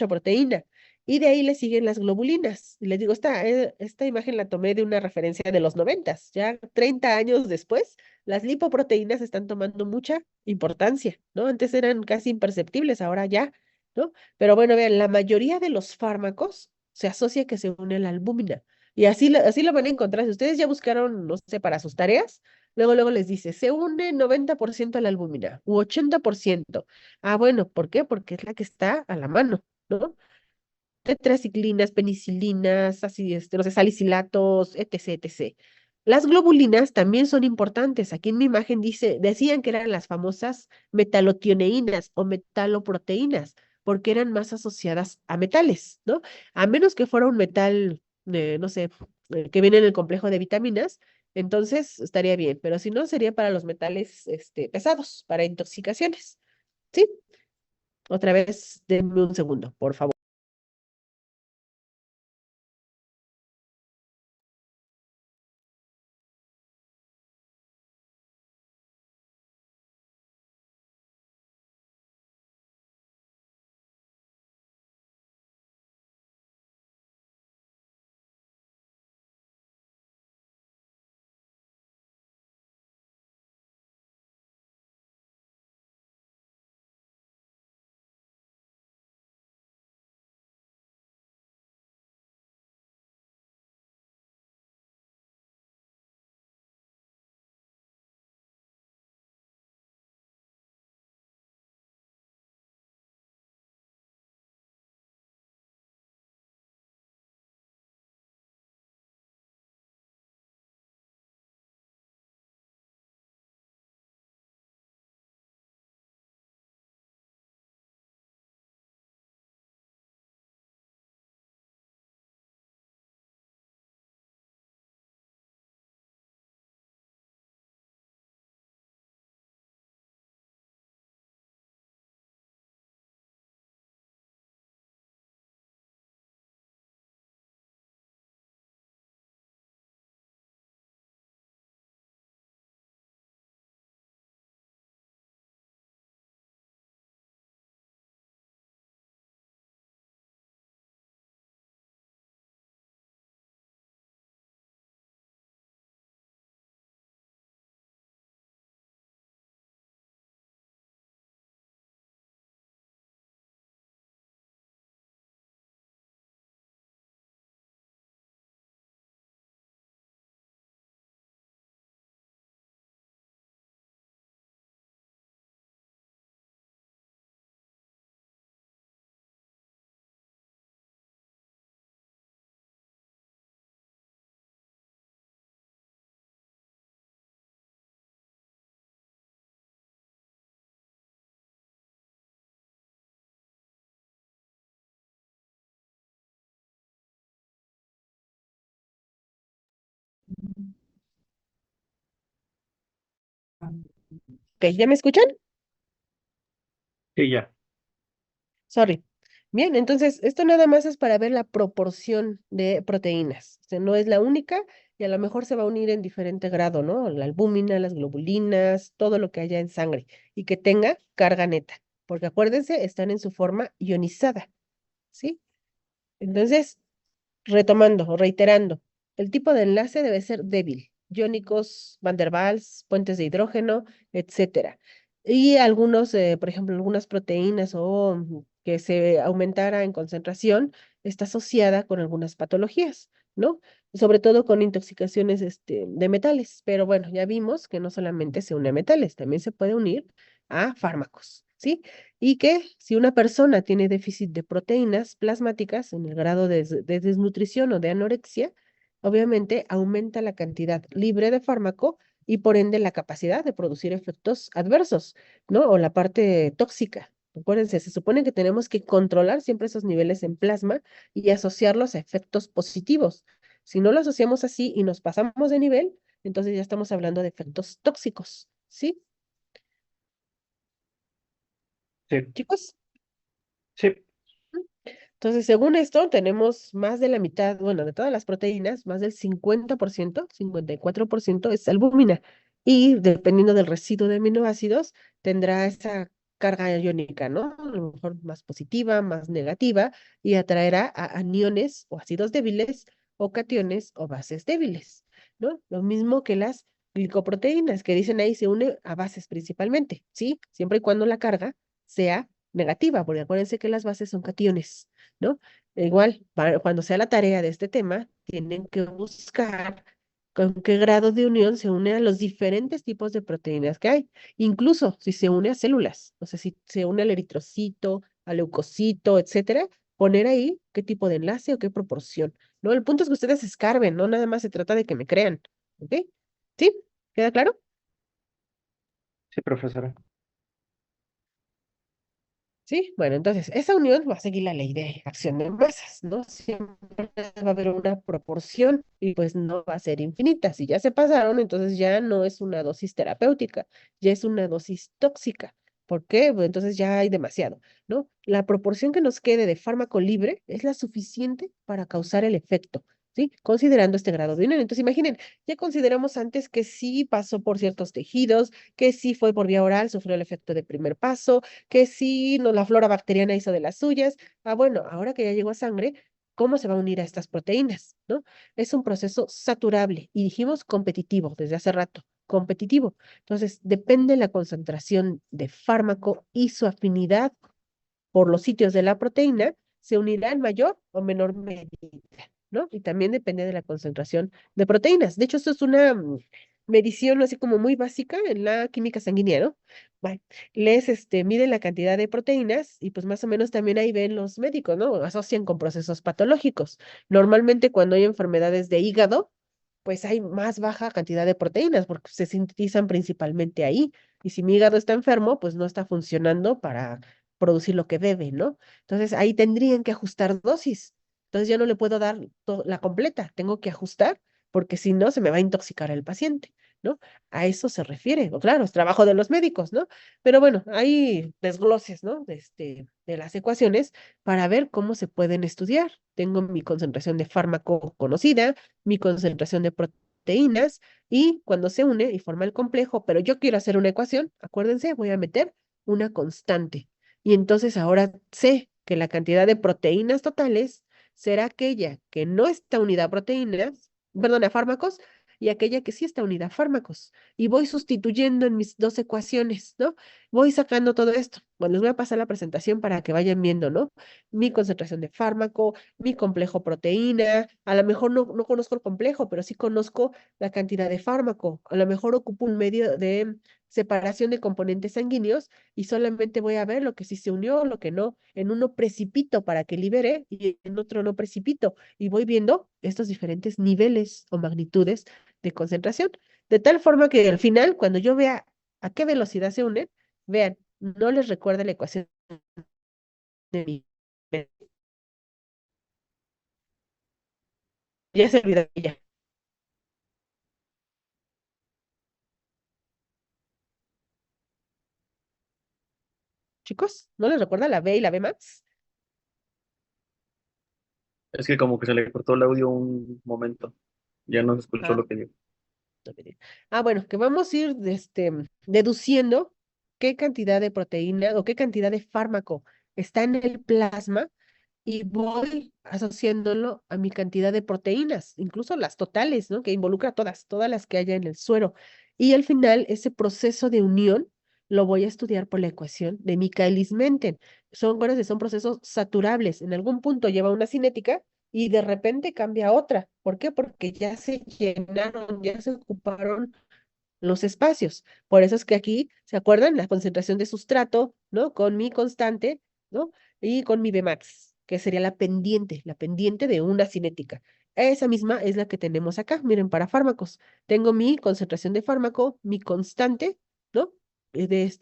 proteína. Y de ahí le siguen las globulinas. Y les digo, esta imagen la tomé de una referencia de los 90. Ya 30 años después, las lipoproteínas están tomando mucha importancia, ¿no? Antes eran casi imperceptibles, ahora ya, ¿no? Pero bueno, vean, la mayoría de los fármacos se asocia que se une a la albúmina. Y así lo van a encontrar. Si ustedes ya buscaron, no sé, para sus tareas, luego les dice, se une 90% a la albúmina u 80%. Ah, bueno, ¿por qué? Porque es la que está a la mano, ¿no? Tetraciclinas, penicilinas, así, no sé, salicilatos, etc., etc. Las globulinas también son importantes. Aquí en mi imagen decían que eran las famosas metalotioneínas o metaloproteínas, porque eran más asociadas a metales, ¿no? A menos que fuera un metal, no sé, que viene en el complejo de vitaminas, entonces estaría bien, pero si no, sería para los metales pesados, para intoxicaciones. ¿Sí? Otra vez, denme un segundo, por favor. Ok, ¿ya me escuchan? Sí, ya. Sorry. Bien, entonces esto nada más es para ver la proporción de proteínas. O sea, no es la única y a lo mejor se va a unir en diferente grado, ¿no? La albúmina, las globulinas, todo lo que haya en sangre y que tenga carga neta, porque acuérdense, están en su forma ionizada, ¿sí? Entonces, retomando o reiterando, el tipo de enlace debe ser débil, iónicos, Van der Waals, puentes de hidrógeno, etcétera. Y algunos, por ejemplo, algunas proteínas o que se aumentara en concentración, está asociada con algunas patologías, ¿no? Sobre todo con intoxicaciones de metales. Pero bueno, ya vimos que no solamente se une a metales, también se puede unir a fármacos, ¿sí? Y que si una persona tiene déficit de proteínas plasmáticas en el grado de desnutrición o de anorexia, obviamente aumenta la cantidad libre de fármaco y por ende la capacidad de producir efectos adversos, ¿no? O la parte tóxica. Acuérdense, se supone que tenemos que controlar siempre esos niveles en plasma y asociarlos a efectos positivos. Si no lo asociamos así y nos pasamos de nivel, entonces ya estamos hablando de efectos tóxicos, ¿sí? Sí, Chicos. sí. Entonces, según esto, tenemos más de la mitad, bueno, de todas las proteínas, más del 50%, 54% es albúmina. Y dependiendo del residuo de aminoácidos, tendrá esa carga iónica, ¿no? A lo mejor más positiva, más negativa, y atraerá a aniones o ácidos débiles, o cationes o bases débiles, ¿no? Lo mismo que las glicoproteínas, que dicen ahí se une a bases principalmente, ¿sí? Siempre y cuando la carga sea negativa, porque acuérdense que las bases son cationes. ¿No? Igual, cuando sea la tarea de este tema, tienen que buscar con qué grado de unión se une a los diferentes tipos de proteínas que hay, incluso si se une a células, o sea, si se une al eritrocito, al leucocito, etcétera, poner ahí qué tipo de enlace o qué proporción, ¿no? El punto es que ustedes escarben, no nada más se trata de que me crean, ¿ok? ¿Sí? ¿Queda claro? Sí, profesora. ¿Sí? Bueno, entonces, esa unión va a seguir la ley de acción de masas, ¿no? Siempre va a haber una proporción y pues no va a ser infinita. Si ya se pasaron, entonces ya no es una dosis terapéutica, ya es una dosis tóxica. ¿Por qué? Pues entonces ya hay demasiado, ¿no? La proporción que nos quede de fármaco libre es la suficiente para causar el efecto, ¿sí? Considerando este grado de unión. Entonces, imaginen, ya consideramos antes que sí pasó por ciertos tejidos, que sí fue por vía oral, sufrió el efecto de primer paso, que sí, no, la flora bacteriana hizo de las suyas. Ah, bueno, ahora que ya llegó a sangre, ¿cómo se va a unir a estas proteínas? ¿No? Es un proceso saturable y dijimos competitivo desde hace rato, competitivo. Entonces, depende la concentración de fármaco y su afinidad por los sitios de la proteína, se unirá en mayor o menor medida, ¿no? Y también depende de la concentración de proteínas. De hecho, esto es una medición así como muy básica en la química sanguínea, ¿no? Bueno, miden la cantidad de proteínas y pues más o menos también ahí ven los médicos, ¿no? Asocian con procesos patológicos. Normalmente cuando hay enfermedades de hígado, pues hay más baja cantidad de proteínas porque se sintetizan principalmente ahí. Y si mi hígado está enfermo, pues no está funcionando para producir lo que debe, ¿no? Entonces ahí tendrían que ajustar dosis. Entonces ya no le puedo dar la completa, tengo que ajustar porque si no se me va a intoxicar el paciente, ¿no? A eso se refiere. O claro, es trabajo de los médicos, ¿no? Pero bueno, hay desgloses, ¿no? De las ecuaciones para ver cómo se pueden estudiar. Tengo mi concentración de fármaco conocida, mi concentración de proteínas y cuando se une y forma el complejo, pero yo quiero hacer una ecuación, acuérdense, voy a meter una constante. Y entonces ahora sé que la cantidad de proteínas totales será aquella que no está unida a proteínas, perdón, a fármacos, y aquella que sí está unida a fármacos. Y voy sustituyendo en mis dos ecuaciones, ¿no? Voy sacando todo esto. Bueno, les voy a pasar la presentación para que vayan viendo, ¿no? Mi concentración de fármaco, mi complejo proteína, a lo mejor no conozco el complejo, pero sí conozco la cantidad de fármaco. A lo mejor ocupo un medio de separación de componentes sanguíneos y solamente voy a ver lo que sí se unió, lo que no. En uno precipito para que libere y en otro no precipito. Y voy viendo estos diferentes niveles o magnitudes de concentración. De tal forma que al final, cuando yo vea a qué velocidad se unen, vean, no les recuerda la ecuación de mi... Ya se olvidó ya. Chicos, ¿no les recuerda la B y la B max? Es que como que se le cortó el audio un momento. Ya no se escuchó Ah, lo que dijo. no me diga. Bueno, que vamos a ir deduciendo qué cantidad de proteína o qué cantidad de fármaco está en el plasma y voy asociándolo a mi cantidad de proteínas, incluso las totales, ¿no? Que involucra todas las que haya en el suero. Y al final, ese proceso de unión lo voy a estudiar por la ecuación de Michaelis-Menten. Acuérdense, son procesos saturables. En algún punto lleva una cinética y de repente cambia a otra. ¿Por qué? Porque ya se llenaron, ya se ocuparon los espacios. Por eso es que aquí, ¿se acuerdan? La concentración de sustrato, ¿no? Con mi constante, ¿no? Y con mi Bmax, que sería la pendiente de una cinética. Esa misma es la que tenemos acá. Miren, para fármacos. Tengo mi concentración de fármaco, mi constante, ¿no?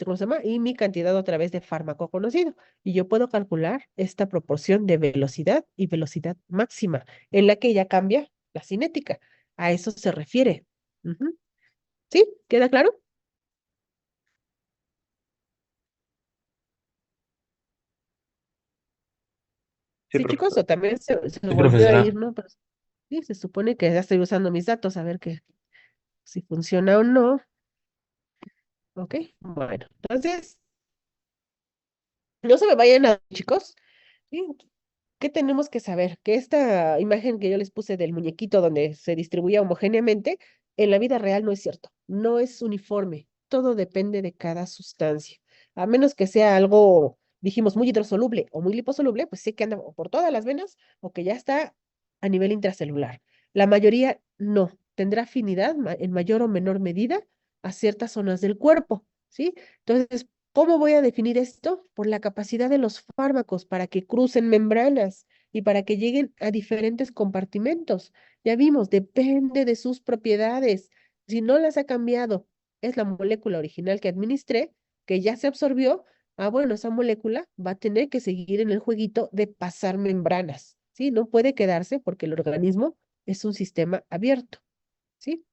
¿Cómo se llama? Y mi cantidad otra vez de fármaco conocido. Y yo puedo calcular esta proporción de velocidad y velocidad máxima, en la que ya cambia la cinética. A eso se refiere. Ujú. ¿Sí? ¿Queda claro? Sí, Sí, chicos, profesor. o también se Sí, volvió a ir, profesora. ¿no? Pero sí, se supone que ya estoy usando mis datos a ver si funciona o no. Ok, bueno, entonces, no se me vayan a, chicos. ¿Sí? ¿Qué tenemos que saber? Que esta imagen que yo les puse del muñequito donde se distribuía homogéneamente, en la vida real no es cierto. No es uniforme. Todo depende de cada sustancia. A menos que sea algo, dijimos, muy hidrosoluble o muy liposoluble, pues sí que anda o por todas las venas o que ya está a nivel intracelular. La mayoría no. Tendrá afinidad en mayor o menor medida a ciertas zonas del cuerpo, ¿sí? Entonces, ¿cómo voy a definir esto? Por la capacidad de los fármacos para que crucen membranas y para que lleguen a diferentes compartimentos. Ya vimos, depende de sus propiedades. Si no las ha cambiado, es la molécula original que administré, que ya se absorbió, bueno, esa molécula va a tener que seguir en el jueguito de pasar membranas, ¿sí? No puede quedarse porque el organismo es un sistema abierto, ¿sí?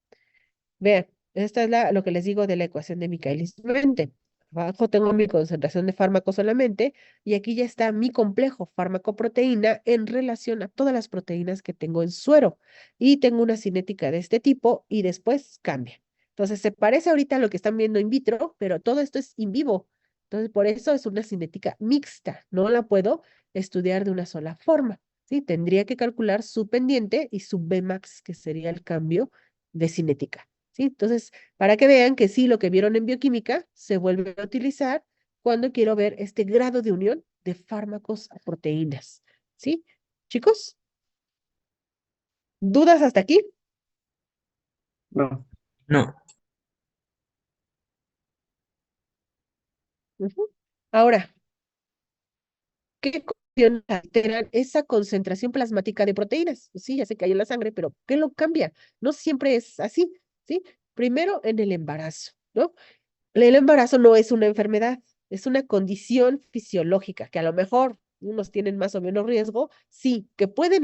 Vean, esta es lo que les digo de la ecuación de Michaelis-Menten. Abajo tengo mi concentración de fármaco solamente y aquí ya está mi complejo fármaco-proteína en relación a todas las proteínas que tengo en suero. Y tengo una cinética de este tipo y después cambia. Entonces se parece ahorita a lo que están viendo in vitro, pero todo esto es in vivo. Entonces por eso es una cinética mixta. No la puedo estudiar de una sola forma. ¿Sí? Tendría que calcular su pendiente y su Bmax, que sería el cambio de cinética. ¿Sí? Entonces, para que vean que sí, lo que vieron en bioquímica se vuelve a utilizar cuando quiero ver este grado de unión de fármacos a proteínas. ¿Sí? Chicos, ¿dudas hasta aquí? No, No, Ujú. Ahora, ¿qué condiciones alteran esa concentración plasmática de proteínas? Pues sí, ya sé que hay en la sangre, pero ¿qué lo cambia? No siempre es así, ¿sí? Primero, en el embarazo, ¿no? El embarazo no es una enfermedad, es una condición fisiológica que a lo mejor unos tienen más o menos riesgo, sí, que pueden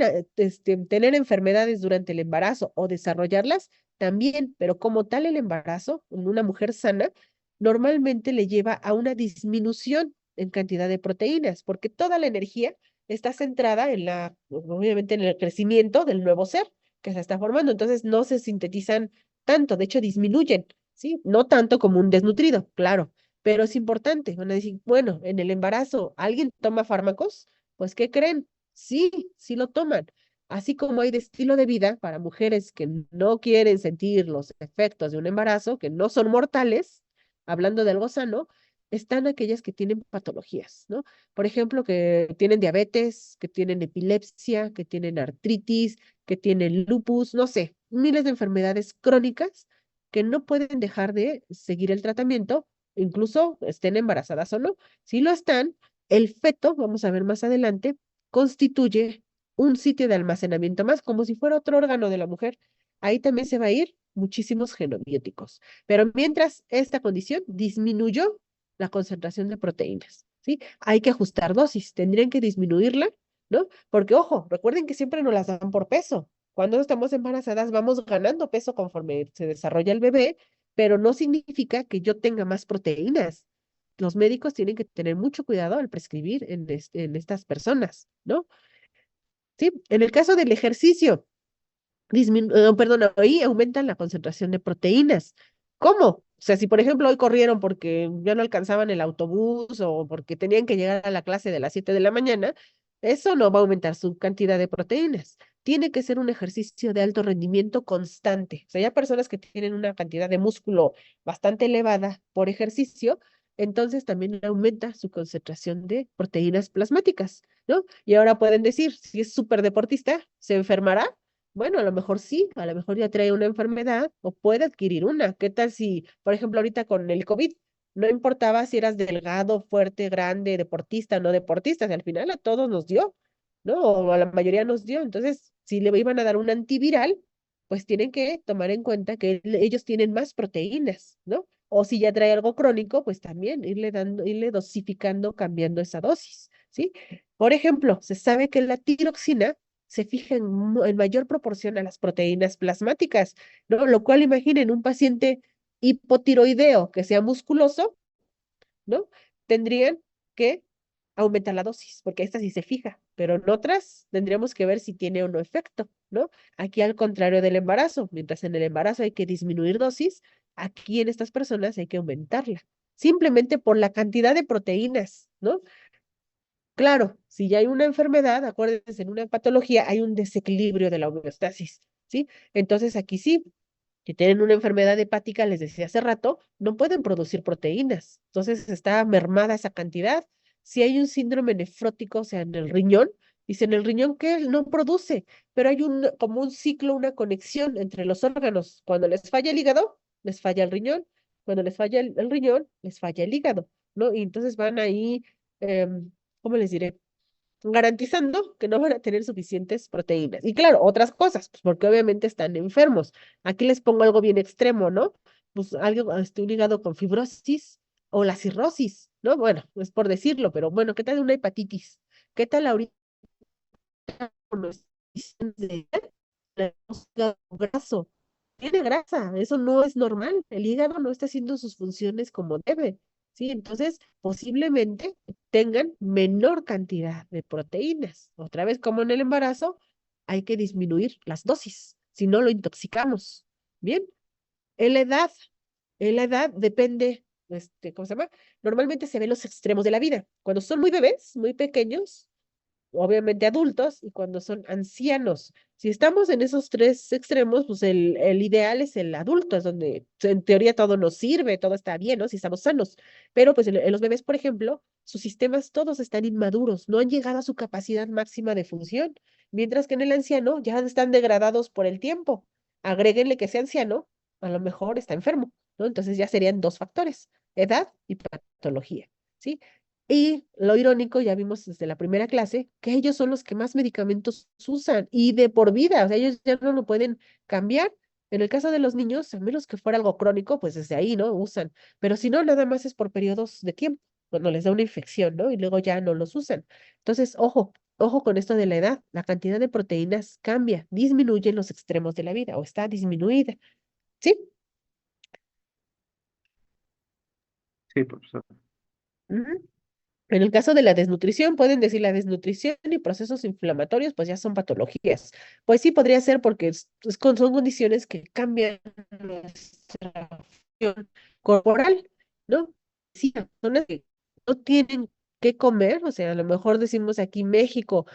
tener enfermedades durante el embarazo o desarrollarlas también, pero como tal el embarazo en una mujer sana normalmente le lleva a una disminución en cantidad de proteínas, porque toda la energía está centrada en obviamente en el crecimiento del nuevo ser que se está formando, entonces no se sintetizan tanto, de hecho disminuyen. ¿Sí? No tanto como un desnutrido, claro, pero es importante. Van a decir, bueno, en el embarazo, ¿alguien toma fármacos? Pues, ¿qué creen? Sí, sí lo toman. Así como hay de estilo de vida para mujeres que no quieren sentir los efectos de un embarazo, que no son mortales, hablando de algo sano, están aquellas que tienen patologías, ¿no? Por ejemplo, que tienen diabetes, que tienen epilepsia, que tienen artritis, que tienen lupus, no sé, miles de enfermedades crónicas que no pueden dejar de seguir el tratamiento, incluso estén embarazadas o no. Si lo están, el feto, vamos a ver más adelante, constituye un sitio de almacenamiento más, como si fuera otro órgano de la mujer. Ahí también se va a ir muchísimos genobióticos. Pero mientras esta condición disminuyó la concentración de proteínas, ¿sí? Hay que ajustar dosis, tendrían que disminuirla, ¿no? Porque, ojo, recuerden que siempre nos las dan por peso. Cuando estamos embarazadas vamos ganando peso conforme se desarrolla el bebé, pero no significa que yo tenga más proteínas. Los médicos tienen que tener mucho cuidado al prescribir en estas personas, ¿no? Sí, en el caso del ejercicio, perdón, ahí aumentan la concentración de proteínas. ¿Cómo? O sea, si por ejemplo hoy corrieron porque ya no alcanzaban el autobús o porque tenían que llegar a la clase de las 7 de la mañana, eso no va a aumentar su cantidad de proteínas. Tiene que ser un ejercicio de alto rendimiento constante. O sea, ya personas que tienen una cantidad de músculo bastante elevada por ejercicio, entonces también aumenta su concentración de proteínas plasmáticas, ¿no? Y ahora pueden decir, si es súper deportista, ¿se enfermará? Bueno, a lo mejor sí, a lo mejor ya trae una enfermedad o puede adquirir una. ¿Qué tal si, por ejemplo, ahorita con el COVID, no importaba si eras delgado, fuerte, grande, deportista, no deportista, si al final a todos nos dio, ¿no? O a la mayoría nos dio. Entonces, si le iban a dar un antiviral, pues tienen que tomar en cuenta que ellos tienen más proteínas, ¿no? O si ya trae algo crónico, pues también irle dando, irle dosificando, cambiando esa dosis, ¿sí? Por ejemplo, se sabe que la tiroxina se fija en mayor proporción a las proteínas plasmáticas, ¿no? Lo cual imaginen un paciente hipotiroideo que sea musculoso, ¿no? Tendrían que aumentar la dosis, porque esta sí se fija, pero en otras tendríamos que ver si tiene o no efecto, ¿no? Aquí al contrario del embarazo, mientras en el embarazo hay que disminuir dosis, aquí en estas personas hay que aumentarla, simplemente por la cantidad de proteínas, ¿no? Claro, si ya hay una enfermedad, acuérdense, en una patología hay un desequilibrio de la homeostasis, ¿sí? Entonces aquí sí, si tienen una enfermedad hepática, les decía hace rato, no pueden producir proteínas. Entonces está mermada esa cantidad. Si hay un síndrome nefrótico, o sea, en el riñón, dice en el riñón que no produce, pero hay como un ciclo, una conexión entre los órganos. Cuando les falla el hígado, les falla el riñón. Cuando les falla el riñón, les falla el hígado, ¿no? Y entonces van ahí, ¿cómo les diré? Garantizando que no van a tener suficientes proteínas. Y claro, otras cosas, pues porque obviamente están enfermos. Aquí les pongo algo bien extremo, ¿no? Pues algo ligado con fibrosis o la cirrosis, ¿no? Bueno, es por decirlo, pero bueno, ¿qué tal una hepatitis? ¿Qué tal ahorita con los de hígado graso? Tiene grasa, eso no es normal. El hígado no está haciendo sus funciones como debe, ¿sí? Entonces, posiblemente tengan menor cantidad de proteínas. Otra vez, como en el embarazo, hay que disminuir las dosis, si no lo intoxicamos. Bien, en la edad, en la edad depende, ¿cómo se llama? Normalmente se ven los extremos de la vida. Cuando son muy bebés, muy pequeños, obviamente adultos, y cuando son ancianos. Si estamos en esos tres extremos, pues el ideal es el adulto, es donde en teoría todo nos sirve, todo está bien, ¿no? Si estamos sanos. Pero pues en los bebés, por ejemplo, sus sistemas todos están inmaduros, no han llegado a su capacidad máxima de función, mientras que en el anciano ya están degradados por el tiempo. Agréguenle que sea anciano, a lo mejor está enfermo, ¿no? Entonces ya serían dos factores, edad y patología, ¿sí? Y lo irónico, ya vimos desde la primera clase, que ellos son los que más medicamentos usan y de por vida, o sea, ellos ya no lo pueden cambiar. En el caso de los niños, a menos que fuera algo crónico, pues desde ahí, ¿no? Usan. Pero si no, nada más es por periodos de tiempo, cuando les da una infección, ¿no? Y luego ya no los usan. Entonces, ojo, ojo con esto de la edad. La cantidad de proteínas cambia, disminuye en los extremos de la vida o está disminuida. ¿Sí? Sí, profesor. Ujú. En el caso de la desnutrición, pueden decir la desnutrición y procesos inflamatorios, pues ya son patologías. Pues sí, podría ser porque son condiciones que cambian nuestra función corporal, ¿no? Sí, personas que no tienen que comer, o sea, a lo mejor decimos aquí México,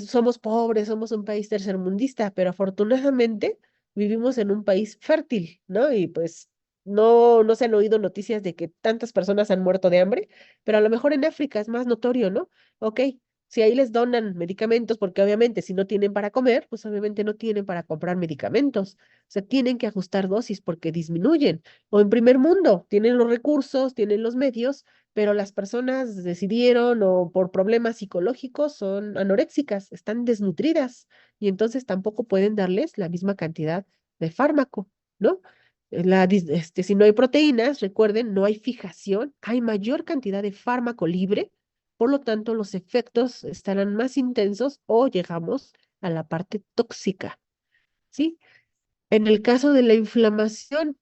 somos pobres, somos un país tercermundista, pero afortunadamente vivimos en un país fértil, ¿no? Y pues no se han oído noticias de que tantas personas han muerto de hambre, pero a lo mejor en África es más notorio, ¿no? Ok, si ahí les donan medicamentos, porque obviamente si no tienen para comer, pues obviamente no tienen para comprar medicamentos. O sea, tienen que ajustar dosis porque disminuyen. O en primer mundo, tienen los recursos, tienen los medios, pero las personas decidieron o por problemas psicológicos son anoréxicas, están desnutridas y entonces tampoco pueden darles la misma cantidad de fármaco, ¿no? Si no hay proteínas, recuerden, no hay fijación, hay mayor cantidad de fármaco libre, por lo tanto, los efectos estarán más intensos o llegamos a la parte tóxica, ¿sí? En el caso de la inflamación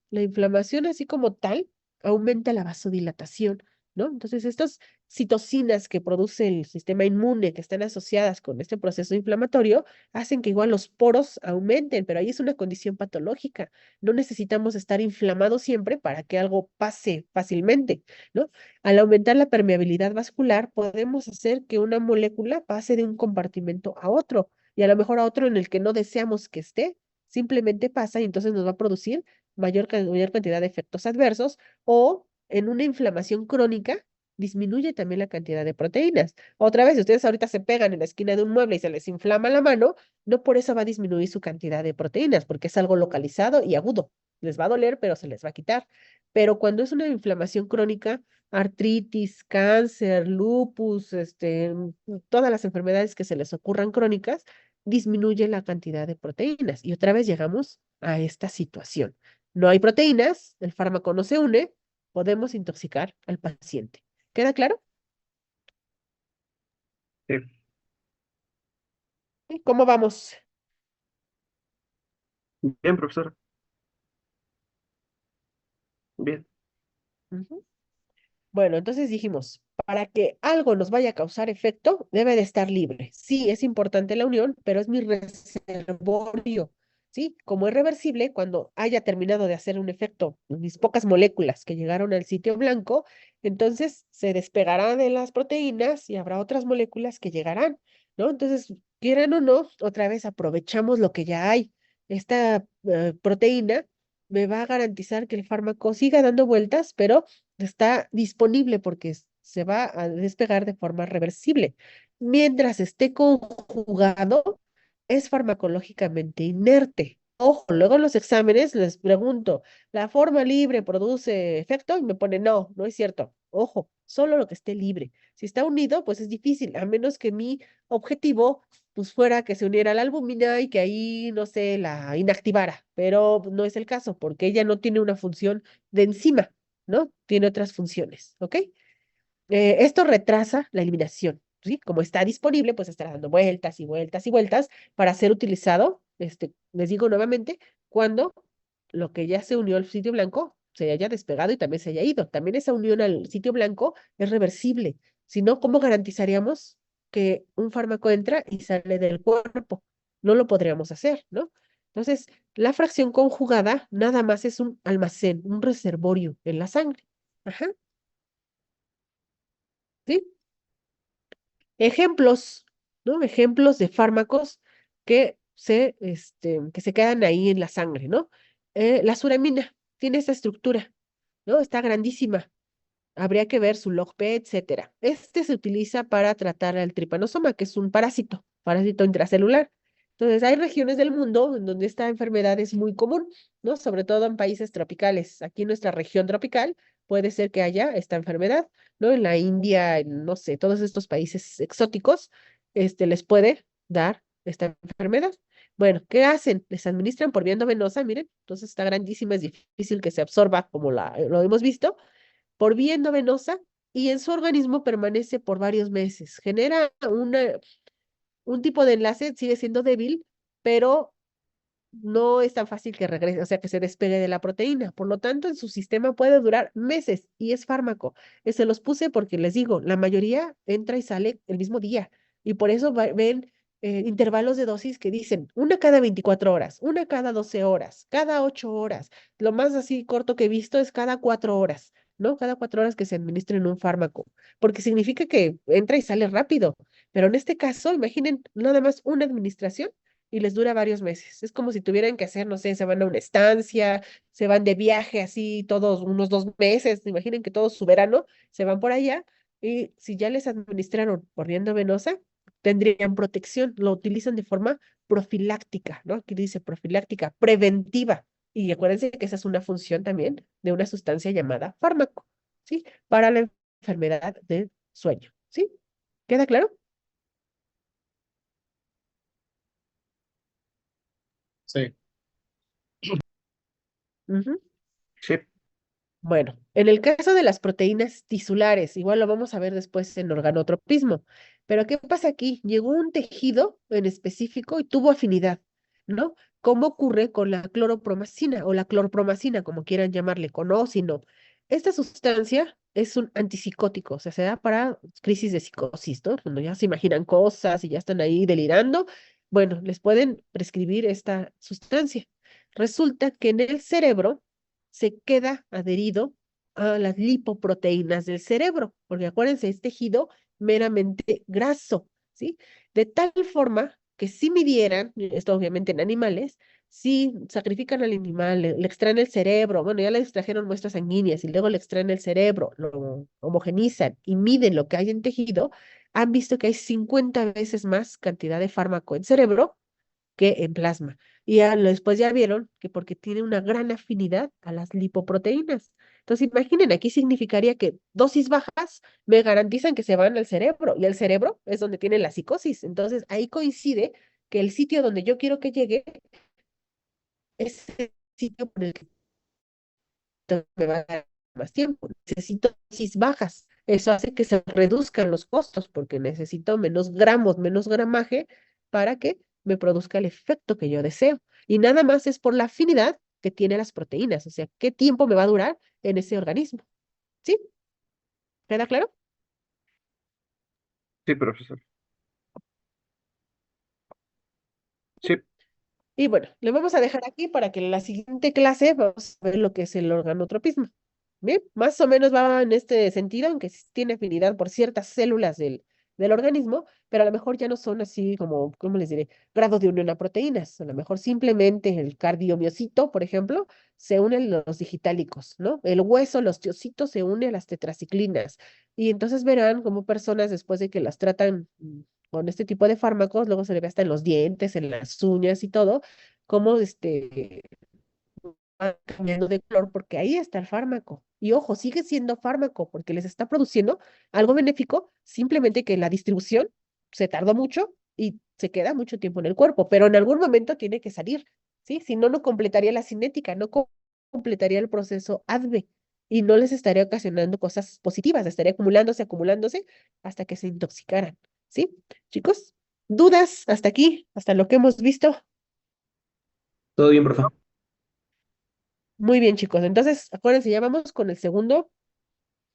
así como tal aumenta la vasodilatación, ¿no? Entonces, estas citocinas que produce el sistema inmune que están asociadas con este proceso inflamatorio hacen que igual los poros aumenten, pero ahí es una condición patológica. No necesitamos estar inflamados siempre para que algo pase fácilmente, ¿no? Al aumentar la permeabilidad vascular, podemos hacer que una molécula pase de un compartimento a otro y a lo mejor a otro en el que no deseamos que esté, simplemente pasa y entonces nos va a producir mayor cantidad de efectos adversos o en una inflamación crónica disminuye también la cantidad de proteínas. Otra vez, si ustedes ahorita se pegan en la esquina de un mueble y se les inflama la mano, no por eso va a disminuir su cantidad de proteínas, porque es algo localizado y agudo. Les va a doler, pero se les va a quitar. Pero cuando es una inflamación crónica, artritis, cáncer, lupus, todas las enfermedades que se les ocurran crónicas, disminuye la cantidad de proteínas. Y otra vez llegamos a esta situación. No hay proteínas, el fármaco no se une, podemos intoxicar al paciente. ¿Queda claro? Sí. ¿Y cómo vamos? Bien, profesor. Bien. Ujú. Bueno, entonces dijimos, para que algo nos vaya a causar efecto, debe de estar libre. Sí, es importante la unión, pero es mi reservorio, ¿sí? Como es reversible, cuando haya terminado de hacer un efecto, mis pocas moléculas que llegaron al sitio blanco, entonces se despegará de las proteínas y habrá otras moléculas que llegarán, ¿no? Entonces, quieran o no, otra vez aprovechamos lo que ya hay. Esta proteína me va a garantizar que el fármaco siga dando vueltas, pero está disponible porque se va a despegar de forma reversible. Mientras esté conjugado, es farmacológicamente inerte. Ojo, luego en los exámenes les pregunto, ¿la forma libre produce efecto? Y me pone, no, no es cierto. Ojo, solo lo que esté libre. Si está unido, pues es difícil, a menos que mi objetivo pues fuera que se uniera a la albúmina y que ahí, no sé, la inactivara, pero no es el caso porque ella no tiene una función de enzima, ¿no? Tiene otras funciones, ¿ok? Esto retrasa la eliminación, ¿sí? Como está disponible, pues estará dando vueltas y vueltas y vueltas para ser utilizado, les digo nuevamente, cuando lo que ya se unió al sitio blanco se haya despegado y también se haya ido. También esa unión al sitio blanco es reversible. Si no, ¿cómo garantizaríamos que un fármaco entra y sale del cuerpo? No lo podríamos hacer, ¿no? Entonces, la fracción conjugada nada más es un almacén, un reservorio en la sangre. Ajá, ¿sí? Ejemplos, ¿no? Ejemplos de fármacos que se quedan ahí en la sangre, ¿no? La suramina tiene esta estructura, ¿no? Está grandísima. Habría que ver su log-P, etcétera. Este se utiliza para tratar al tripanosoma, que es un parásito intracelular. Entonces, hay regiones del mundo en donde esta enfermedad es muy común, ¿no? Sobre todo en países tropicales. Aquí en nuestra región tropical puede ser que haya esta enfermedad, ¿no? En la India, en, no sé, todos estos países exóticos, les puede dar esta enfermedad. Bueno, ¿qué hacen? Les administran por vía venosa, miren, entonces está grandísima, es difícil que se absorba como lo hemos visto por vía endovenosa y en su organismo permanece por varios meses. Genera un tipo de enlace, sigue siendo débil, pero no es tan fácil que regrese, o sea, que se despegue de la proteína. Por lo tanto, en su sistema puede durar meses y es fármaco. Se los puse porque les digo, la mayoría entra y sale el mismo día y por eso ven intervalos de dosis que dicen una cada 24 horas, una cada 12 horas, cada 8 horas. Lo más así corto que he visto es cada 4 horas, ¿no? Cada 4 horas que se administren un fármaco, porque significa que entra y sale rápido. Pero en este caso, imaginen nada más una administración y les dura varios meses. Es como si tuvieran que hacer, no sé, se van a una estancia, se van de viaje así todos unos 2 meses, imaginen que todo su verano se van por allá y si ya les administraron por vía venosa, tendrían protección, lo utilizan de forma profiláctica, ¿no? Aquí dice profiláctica, preventiva. Y acuérdense que esa es una función también de una sustancia llamada fármaco, ¿sí? Para la enfermedad del sueño, ¿sí? ¿Queda claro? Sí. Ujú. Sí, Bueno, en el caso de las proteínas tisulares, igual lo vamos a ver después en organotropismo, pero ¿qué pasa aquí? Llegó un tejido en específico y tuvo afinidad, ¿no? ¿Cómo ocurre con la cloropromacina o la clorpromacina, como quieran llamarle, con O o sin O? Esta sustancia es un antipsicótico, o sea, se da para crisis de psicosis, ¿no? Cuando ya se imaginan cosas y ya están ahí delirando, bueno, les pueden prescribir esta sustancia. Resulta que en el cerebro se queda adherido a las lipoproteínas del cerebro, porque acuérdense, es tejido meramente graso, ¿sí? De tal forma que si midieran, esto obviamente en animales, si sacrifican al animal, le extraen el cerebro, bueno, ya le extrajeron muestras sanguíneas y luego le extraen el cerebro, lo homogenizan y miden lo que hay en tejido, han visto que hay 50 veces más cantidad de fármaco en cerebro que en plasma. Y después ya vieron que porque tiene una gran afinidad a las lipoproteínas. Entonces, imaginen, aquí significaría que dosis bajas me garantizan que se van al cerebro, y el cerebro es donde tiene la psicosis. Entonces, ahí coincide que el sitio donde yo quiero que llegue es el sitio por el que me va a dar más tiempo. Necesito dosis bajas. Eso hace que se reduzcan los costos porque necesito menos gramos, menos gramaje para que me produzca el efecto que yo deseo. Y nada más es por la afinidad que tiene las proteínas, o sea, qué tiempo me va a durar en ese organismo. ¿Sí? ¿Queda claro? sí, profesor. Sí, Y bueno, le vamos a dejar aquí para que en la siguiente clase vamos a ver lo que es el organotropismo. Bien, más o menos va en este sentido, aunque sí tiene afinidad por ciertas células del organismo, pero a lo mejor ya no son así como, ¿cómo les diré? Grado de unión a proteínas. A lo mejor simplemente el cardiomiocito, por ejemplo, se unen los digitálicos, ¿no? El hueso, los tiocitos se unen a las tetraciclinas. Y entonces verán cómo personas después de que las tratan con este tipo de fármacos, luego se le ve hasta en los dientes, en las uñas y todo, cómo van cambiando de color porque ahí está el fármaco. Y ojo, sigue siendo fármaco porque les está produciendo algo benéfico, simplemente que la distribución se tardó mucho y se queda mucho tiempo en el cuerpo, pero en algún momento tiene que salir, ¿sí? Si no, no completaría la cinética, no completaría el proceso ADVE. y no les estaría ocasionando cosas positivas, estaría acumulándose, acumulándose hasta que se intoxicaran, ¿sí? Chicos, ¿dudas hasta aquí, hasta lo que hemos visto? Todo bien, profe. Muy bien, chicos. Entonces, acuérdense, ya vamos con el segundo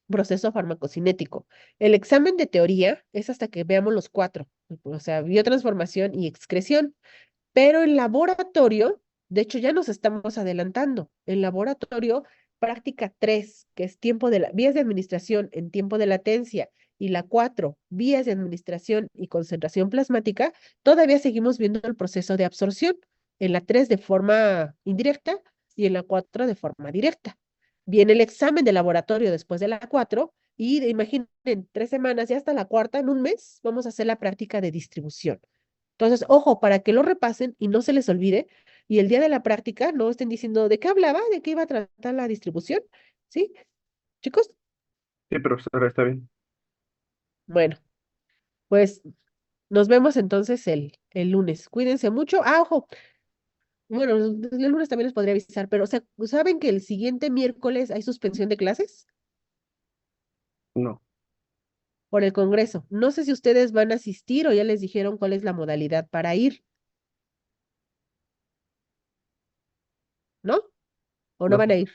proceso farmacocinético. El examen de teoría es hasta que veamos los cuatro, o sea, biotransformación y excreción. Pero en laboratorio, de hecho, ya nos estamos adelantando. En laboratorio, práctica 3, que es tiempo de vías de administración en tiempo de latencia, y la 4, vías de administración y concentración plasmática, todavía seguimos viendo el proceso de absorción. En la 3 de forma indirecta y en la 4 de forma directa. Viene el examen de laboratorio después de la 4 y imaginen, 3 semanas, ya hasta la cuarta, en un mes, vamos a hacer la práctica de distribución. Entonces, ojo, para que lo repasen y no se les olvide, y el día de la práctica no estén diciendo de qué hablaba, de qué iba a tratar la distribución, ¿sí? Chicos, Sí, profesora, está bien. bueno, pues nos vemos entonces el lunes. Cuídense mucho. Ah, ojo, bueno, el lunes también les podría avisar, pero o sea, ¿saben que el siguiente miércoles hay suspensión de clases No, por el Congreso? No sé si ustedes van a asistir o ya les dijeron cuál es la modalidad para ir, ¿no? ¿O no no. van a ir?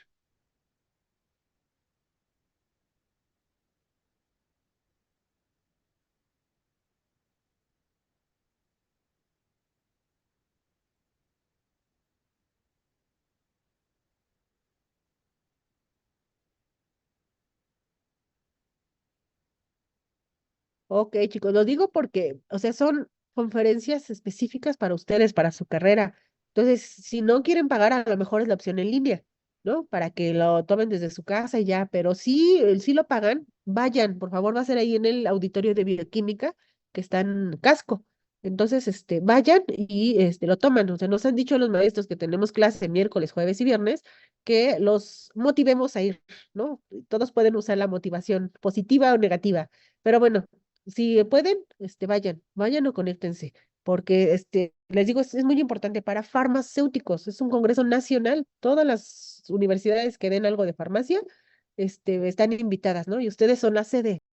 Ok, chicos, lo digo porque, o sea, son conferencias específicas para ustedes, para su carrera. Entonces, si no quieren pagar, a lo mejor es la opción en línea, ¿no? Para que lo tomen desde su casa y ya, pero si lo pagan, vayan, por favor, va a ser ahí en el auditorio de bioquímica que está en Casco. Entonces, vayan y lo toman. O sea, nos han dicho los maestros que tenemos clase miércoles, jueves y viernes, que los motivemos a ir, ¿no? Todos pueden usar la motivación positiva o negativa. Pero bueno, si pueden, vayan o conéctense, porque les digo, es muy importante para farmacéuticos, es un congreso nacional, todas las universidades que den algo de farmacia, están invitadas, ¿no? Y ustedes son la sede.